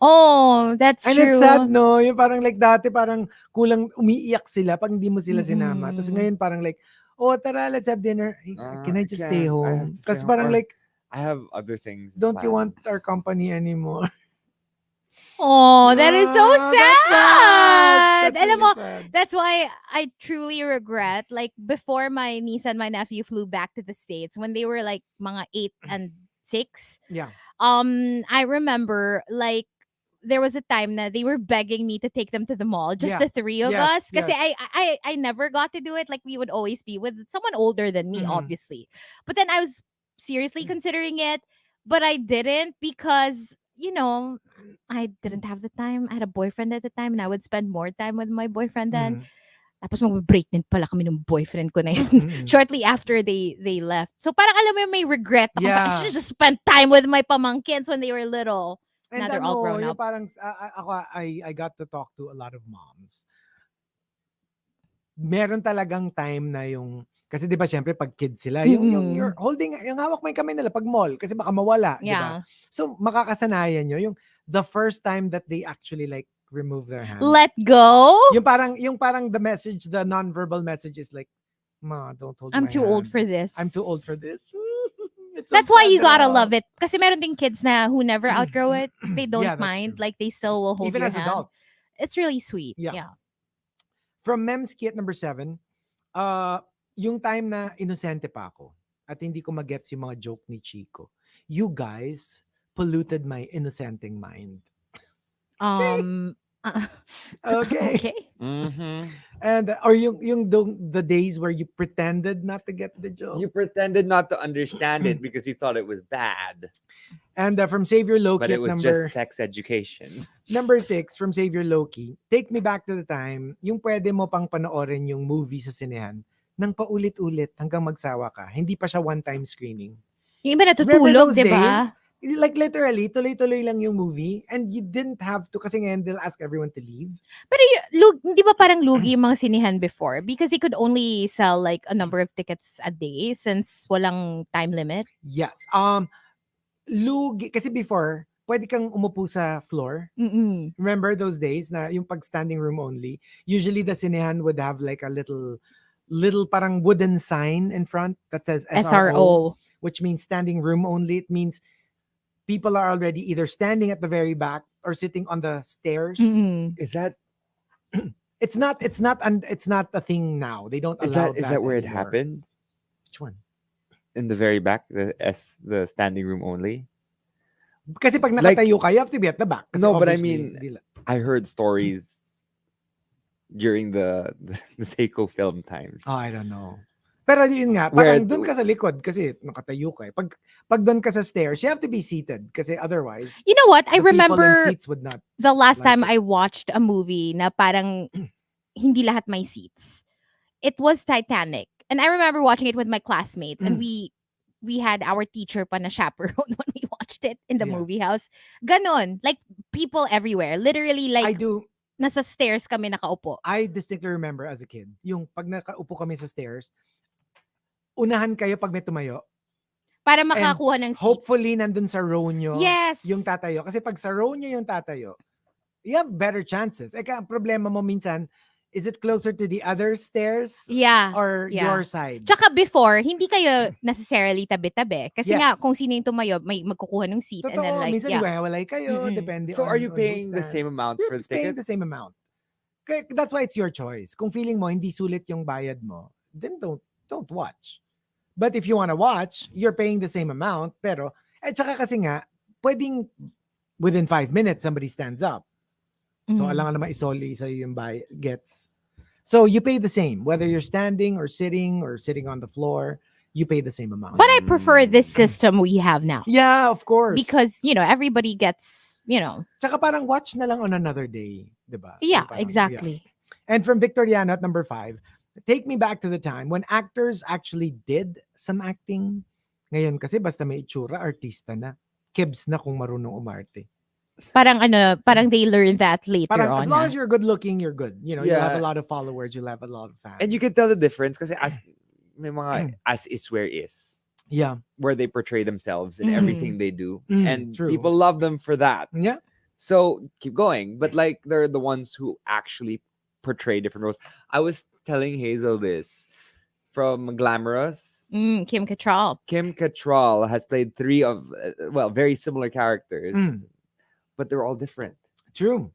Oh, that's And true. it's sad, no? Yung parang like dati, parang kulang umiiyak sila pag hindi mo sila sinama. Tapos Mm-mm. ngayon parang like, oh, tara, let's have dinner. Ay, can I just stay I have home? to Kasi stay home. parang Or like, I have other things. don't you planned. want our company anymore? Oh, that is so Ah, sad. that's sad. That's Alam really mo, sad. that's why I truly regret, like, before my niece and my nephew flew back to the States, when they were like mga 8 and 6, Yeah. I remember, like, there was a time that they were begging me to take them to the mall, just Yeah. the three of Yes, us. Kasi yes. I never got to do it. Like, we would always be with someone older than me, Mhm. obviously. But then I was seriously considering it, but I didn't because, you know, I didn't have the time. I had a boyfriend at the time and I would spend more time with my boyfriend then. Mhm. Tapos mag-break din pala kami ng boyfriend ko na yun. Mhm. Shortly after they left. So parang alam mo yung may regret ako. I Yeah. should have just spent time with my pamangkins when they were little. And Now they're all grown yung up. parang, I got to talk to a lot of moms. Meron talagang time na yung, kasi di ba syempre pag kids sila, yung you're holding, yung hawak mo yung kamay nila pag mall, kasi baka mawala, di ba? Yeah. So makakasanayan nyo, yung the first time that they actually like remove their hand. Let go? Yung parang the message, the non-verbal message is like, Ma, don't hold I'm my too old hand. for this. I'm too old for this. It's so That's why sad you gotta na. love it. Kasi meron ding kids na who never outgrow it. They don't Yeah, that's mind. true. Like, they still will hold Even your as hand. adults. It's really sweet. Yeah. Yeah. From Memski at number 7, yung time na inosente pa ako at hindi ko magets yung mga joke ni Chico. You guys polluted my innocenting mind. Okay. Okay. Mm-hmm. And or yung the days where you pretended not to get the joke. You pretended not to understand it because you thought it was bad, And from Savior Loki but it at was number just sex education. number 6 from Savior Loki. Take me back to the time yung pwede mo pang panoorin yung movie sa sinehan nang paulit-ulit hanggang magsawa ka. Hindi pa siya one-time screening. Yung iba Remember natutulog, those di ba? days? Like literally, tuloy-tuloy lang yung movie and you didn't have to kasi ngayon they'll ask everyone to leave. Pero hindi ba parang lugi yung mga sinihan before? Because he could only sell like a number of tickets a day since walang time limit. Yes. Lugi kasi before pwede kang umupo sa floor. Mm-mm. Remember those days na yung pag standing room only? Usually the sinehan would have like a little parang wooden sign in front that says SRO, SRO. which means standing room only. It means people are already either standing at the very back or sitting on the stairs. Mm-mm. Is that It's not a thing now. They don't allow is that where it anymore. happened? Which one? In the very back, the standing room only. Kasi pag Like- nakatayo ka, you have to be at the back. Kasi No, but I obviously, mean, I heard stories during the Seiko film times. I don't know. Pero yun nga, Where parang doon ka sa likod kasi nakatayo ka eh. Pag doon ka sa stairs, you have to be seated kasi otherwise, You know what? I the people in remember seats would not. the last like time it. I watched a movie na parang hindi lahat may seats. It was Titanic. And I remember watching it with my classmates and we had our teacher pa na chaperone when we watched it in the Yeah. movie house. Ganon. Like people everywhere. Literally I like do. nasa stairs kami nakaupo. I distinctly remember as a kid, yung pag nakaupo kami sa stairs, unahan kayo pag may tumayo. Para makakuha ng seat. Hopefully, nandun sa row nyo Yes. yung tatayo. Kasi pag sa row nyo yung tatayo, you have better chances. Ang problema mo minsan, is it closer to the other stairs Yeah. or yeah. your side? Tsaka before, hindi kayo necessarily tabi-tabi. Kasi nga, Yes. kung sino yung tumayo, may magkukuha ng seat. Totoo, and then like, minsan yeah. iwawalay kayo, Mm-mm. depende So on are you on who paying the stands. same amount You're for the paying the tickets? same amount. That's why it's your choice. Kung feeling mo hindi sulit yung bayad mo, then don't watch. But if you want to watch, you're paying the same amount. Pero, tsaka kasi nga, pwedeng within 5 minutes, somebody stands up. So, Mhm. alangan naman isoli sa'yo yung gets. So, you pay the same. Whether you're standing or sitting on the floor, you pay the same amount. But I prefer this system we have now. Yeah, of course. Because, everybody gets, Tsaka parang watch na lang on another day. Diba? yeah, Parang, exactly. yeah. And from Victoriano at number 5, take me back to the time when actors actually did some acting. Ngayon kasi basta may itsura, artista na. Kibs na kung marunong umarte. Parang they learn that later Parang on. as long na. as you're good looking, you're good. You'll have Yeah. a lot of followers, you'll have a lot of fans. And you can tell the difference kasi as may mga as is where is. Yeah. Where they portray themselves in Mm. everything they do. Mm, And true. people love them for that. Yeah. So keep going. But like they're the ones who actually portray different roles. I was telling Hazel this from Glamorous. Kim Cattrall. Kim Cattrall has played 3 of very similar characters, Mm. but they're all different. True.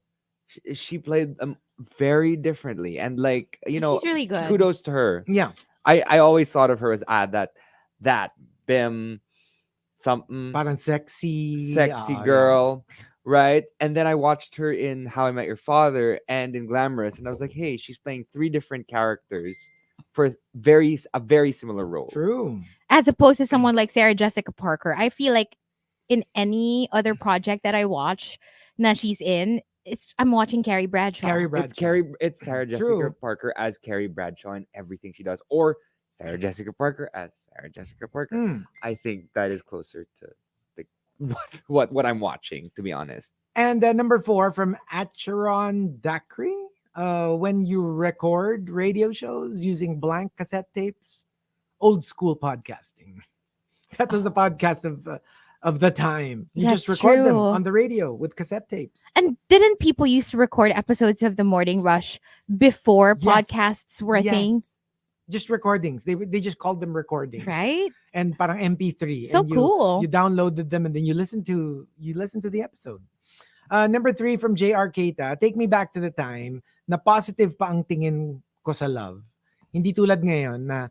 She played them very differently, and like She's really good. kudos to her. Yeah. I always thought of her as that Bim something Parang sexy. sexy girl, right? And then I watched her in How I Met Your Father and in Glamorous, and I was like, hey, she's playing 3 different characters for a very similar role. True. As opposed to someone like Sarah Jessica Parker. I feel like in any other project that I watch na she's in, I'm watching Carrie Bradshaw. Carrie Bradshaw. It's Sarah Jessica True. Parker as Carrie Bradshaw in everything she does, or Sarah Jessica Parker as Sarah Jessica Parker. Mm. I think that is closer to what I'm watching, to be honest. And number 4 from Acheron Dakri. When you record radio shows using blank cassette tapes, old school podcasting. That was the podcast of the time. You just That's record them true. on the radio with cassette tapes. And didn't people used to record episodes of The Morning Rush before Yes. podcasts were a thing? Just recordings. They just called them recordings. Right? And parang MP3. So and cool. You downloaded them and then you listen to the episode. Number 3 from JR Keita. Take me back to the time na positive pa ang tingin ko sa love. Hindi tulad ngayon na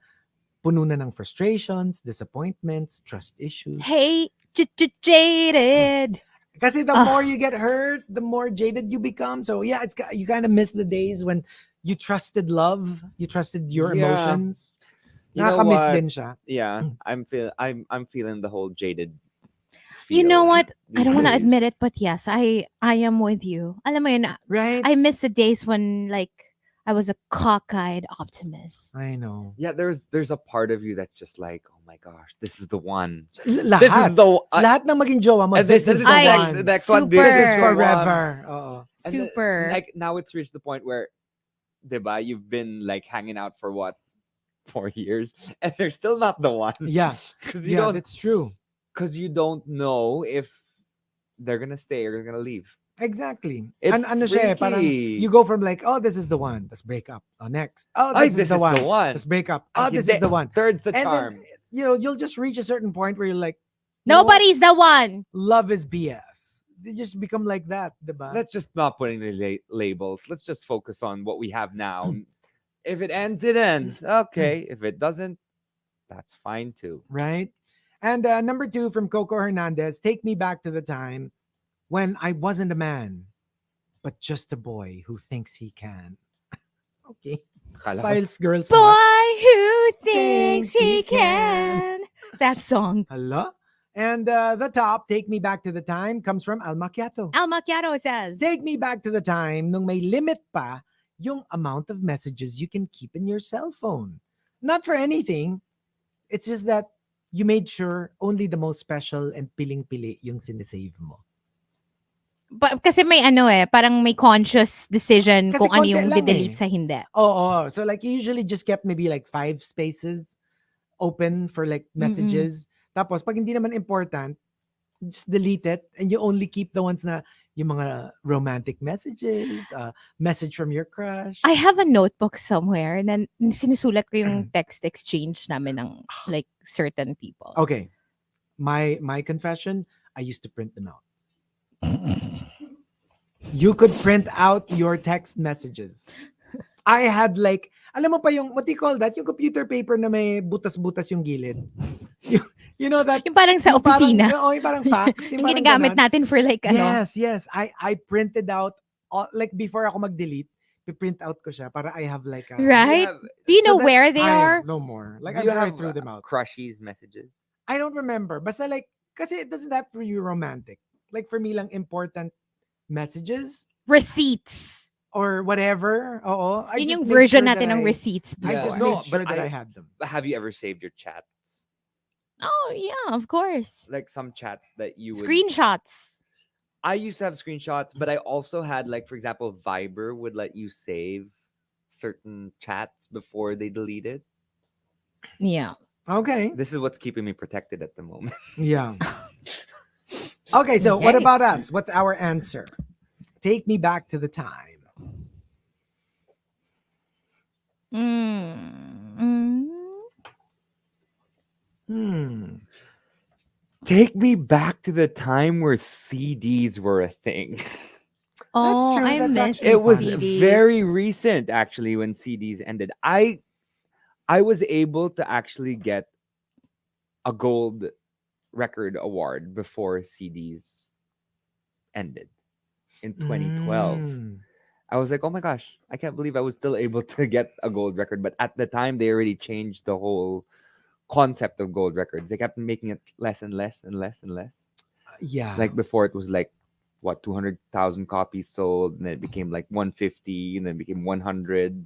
puno na ng frustrations, disappointments, trust issues. Hey, jaded. Kasi the more you get hurt, the more jaded you become. So yeah, you kind of miss the days when you trusted love, you trusted your Yeah. emotions. You know Nakakamiss what? din siya. Yeah, I'm feeling the whole jaded. You know feel what? I these don't want to days. admit it, but yes, I am with you. Alam mo yun, Right? I miss the days when like I was a cockeyed optimist. I know. Yeah, there's a part of you that's just like, oh my gosh, this is the one. Lahat. This is the Lahat ng maging jowa mo, and this is the Ay, one. the next one. super. This This is the one. forever. Oo. And then, Super. like now it's reached the point where, diba, you've been like hanging out for what 4 years, and they're still not the one. Yeah. because you Yeah, don't that's true. because you don't know if they're gonna stay or they're gonna leave. Exactly. It's And ano siya, parang freaky. you go from like, oh, this is the one, let's break up. Oh, next. Oh, Ay, this is the one. Let's break up. Oh, Ay, this hindi. is the one. Third's the And charm. then, you'll just reach a certain point where you're like, you know what? Nobody's the one. Love is BS. They just become like that, diba? Let's just not put any labels. Let's just focus on what we have now. If it ends, it ends. Okay. If it doesn't, that's fine too. Right? And number 2 from Coco Hernandez, take me back to the time when I wasn't a man, but just a boy who thinks he can. Okay. Kala ko- Spice Girls. Boy who Thinks thinks he he can. That song. Hello? And the top, take me back to the time, comes from Al Macchiato. Al Macchiato says, Take me back to the time nung may limit pa yung amount of messages you can keep in your cell phone. Not for anything. It's just that you made sure only the most special and piling-pili yung sinisave mo. kasi may parang may conscious decision Kasi kung ano konti yung lang didelete eh. sa hindi. Oh, so like you usually just kept maybe like 5 spaces open for like messages. Tapos pag hindi naman important, just delete it and you only keep the ones na yung mga romantic messages, message from your crush. I have a notebook somewhere na sinusulat ko yung text exchange namin ng like certain people. Okay. My confession, I used to print them out. You could print out your text messages. I had like, alam mo pa yung, what do you call that? Yung computer paper na may butas-butas yung gilid. You know that? Yung parang sa yung parang- opisina. Oo, yung parang fax. Yung parang ginagamit ganon. natin for like Yes. I printed out, like before ako mag-delete, print out ko siya para I have like a... Right? Do you know that where they I are? No more. Like Do I'm you sure I have threw them out. crushies messages? I don't remember. Basta like, kasi it doesn't have to be romantic. Like for me lang important messages Receipts. or whatever. Oo. I Yun just yung make version sure natin that ng I- receipts I before. just No, made sure but that I I- had them. Have you ever saved your chats? Oh, yeah, of course. Like some chats that you would. Screenshots. I used to have screenshots, but I also had like, for example, Viber would let you save certain chats before they delete it. Yeah. Okay. This is what's keeping me protected at the moment. Yeah. Okay, so what Okay. about us? What's our answer? Take me back to the time. Mm. Take me back to the time where CDs were a thing. Oh, true. I That's miss actually It was CDs. very recent actually when CDs ended. I was able to actually get a gold record award before CDs ended in 2012. I was like, oh my gosh, I can't believe I was still able to get a gold record. But at the time, they already changed the whole concept of gold records. They kept making it less and less and less and less. Yeah. Like before, it was like, what, 200,000 copies sold, and then it became like 150, and then it became 100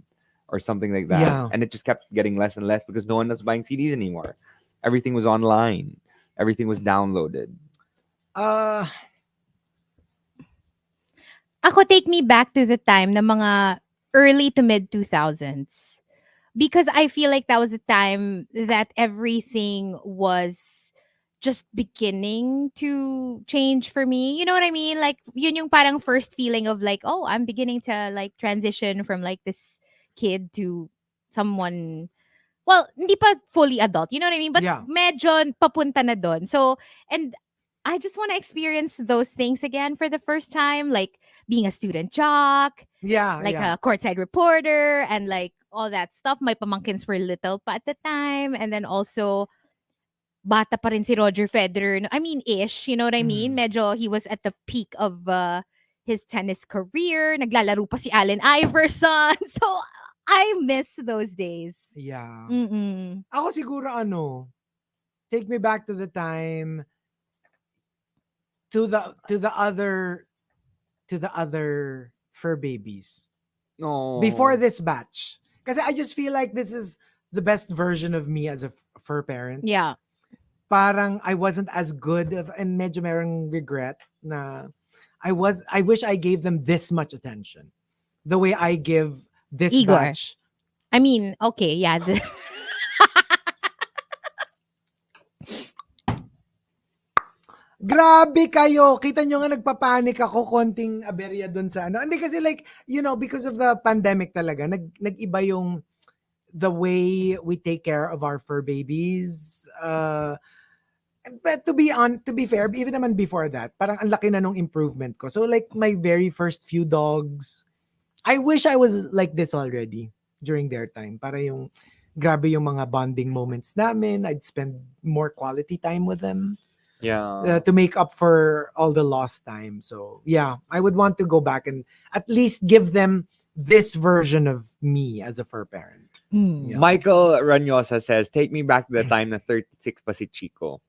or something like that. Yeah. And it just kept getting less and less because no one was buying CDs anymore. Everything was online. Everything was downloaded. Ako, take me back to the time na mga early to mid 2000s. Because I feel like that was a time that everything was just beginning to change for me. You know what I mean? Like, yun yung parang first feeling of like, oh, I'm beginning to like transition from like this kid to someone, well, hindi pa fully adult. You know what I mean? But Yeah. medyo papunta na doon. So, and I just want to experience those things again for the first time. Like, being a student jock, Yeah. like yeah. a courtside reporter, and like all that stuff. My pamangkins were little pa at the time. And then also, bata pa rin si Roger Federer. I mean, ish, you know what I mean? Medyo he was at the peak of his tennis career. Naglalaro pa si Allen Iverson. So, I miss those days. Yeah. Mm-mm. Ako siguro take me back to the time to the other fur babies. No. before this batch. Kasi I just feel like this is the best version of me as a fur parent. Yeah. Parang I wasn't as good of, and medyo merong regret na I wish I gave them this much attention. The way I give this Igor. batch. I mean, okay, yeah. Grabe kayo. Kita nyo nga nagpapanik ako, konting aberya dun sa ano. Hindi kasi like, because of the pandemic talaga, nag-iba yung the way we take care of our fur babies. But to be fair, even naman before that, parang ang laki na nung improvement ko. So like my very first few dogs, I wish I was like this already during their time. Para yung grabe yung mga bonding moments namin. I'd spend more quality time with them. Yeah. To make up for all the lost time. So yeah, I would want to go back and at least give them this version of me as a fur parent. Yeah. Michael Ranyosa says, take me back to the time na 36 pa si Chico.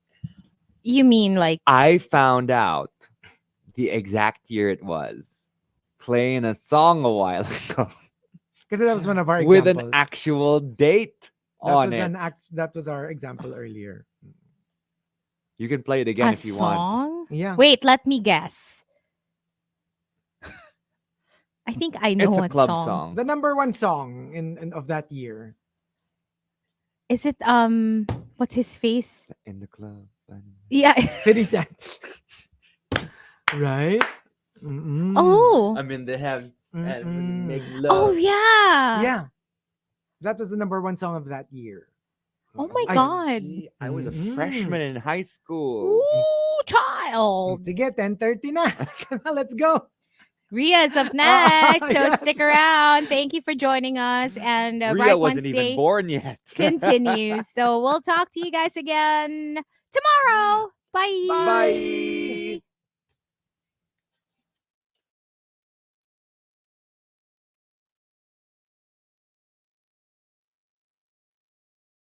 You mean like I found out the exact year it was playing a song a while ago Because that was one of our with examples. an actual date on it. That was our example earlier. You can play it again a if you want. song? Yeah. Wait, let me guess. I think I know It's a what club song. song. The number one song in of that year. Is it what's his face? In the club. Yeah. 50 Cent. Right? Mm-mm. Oh. I'm in the heaven and Mm-mm. make love. Oh yeah. Yeah. That was the number one song of that year. Oh my I- God. I was a Mm-mm. freshman in high school. Ooh, child. Sige, 10:30 na. Let's go. Ria's up next, so Yes. stick around. Thank you for joining us. And Rhea Bright wasn't Wednesday even born yet. continues. So we'll talk to you guys again tomorrow. Bye. Bye.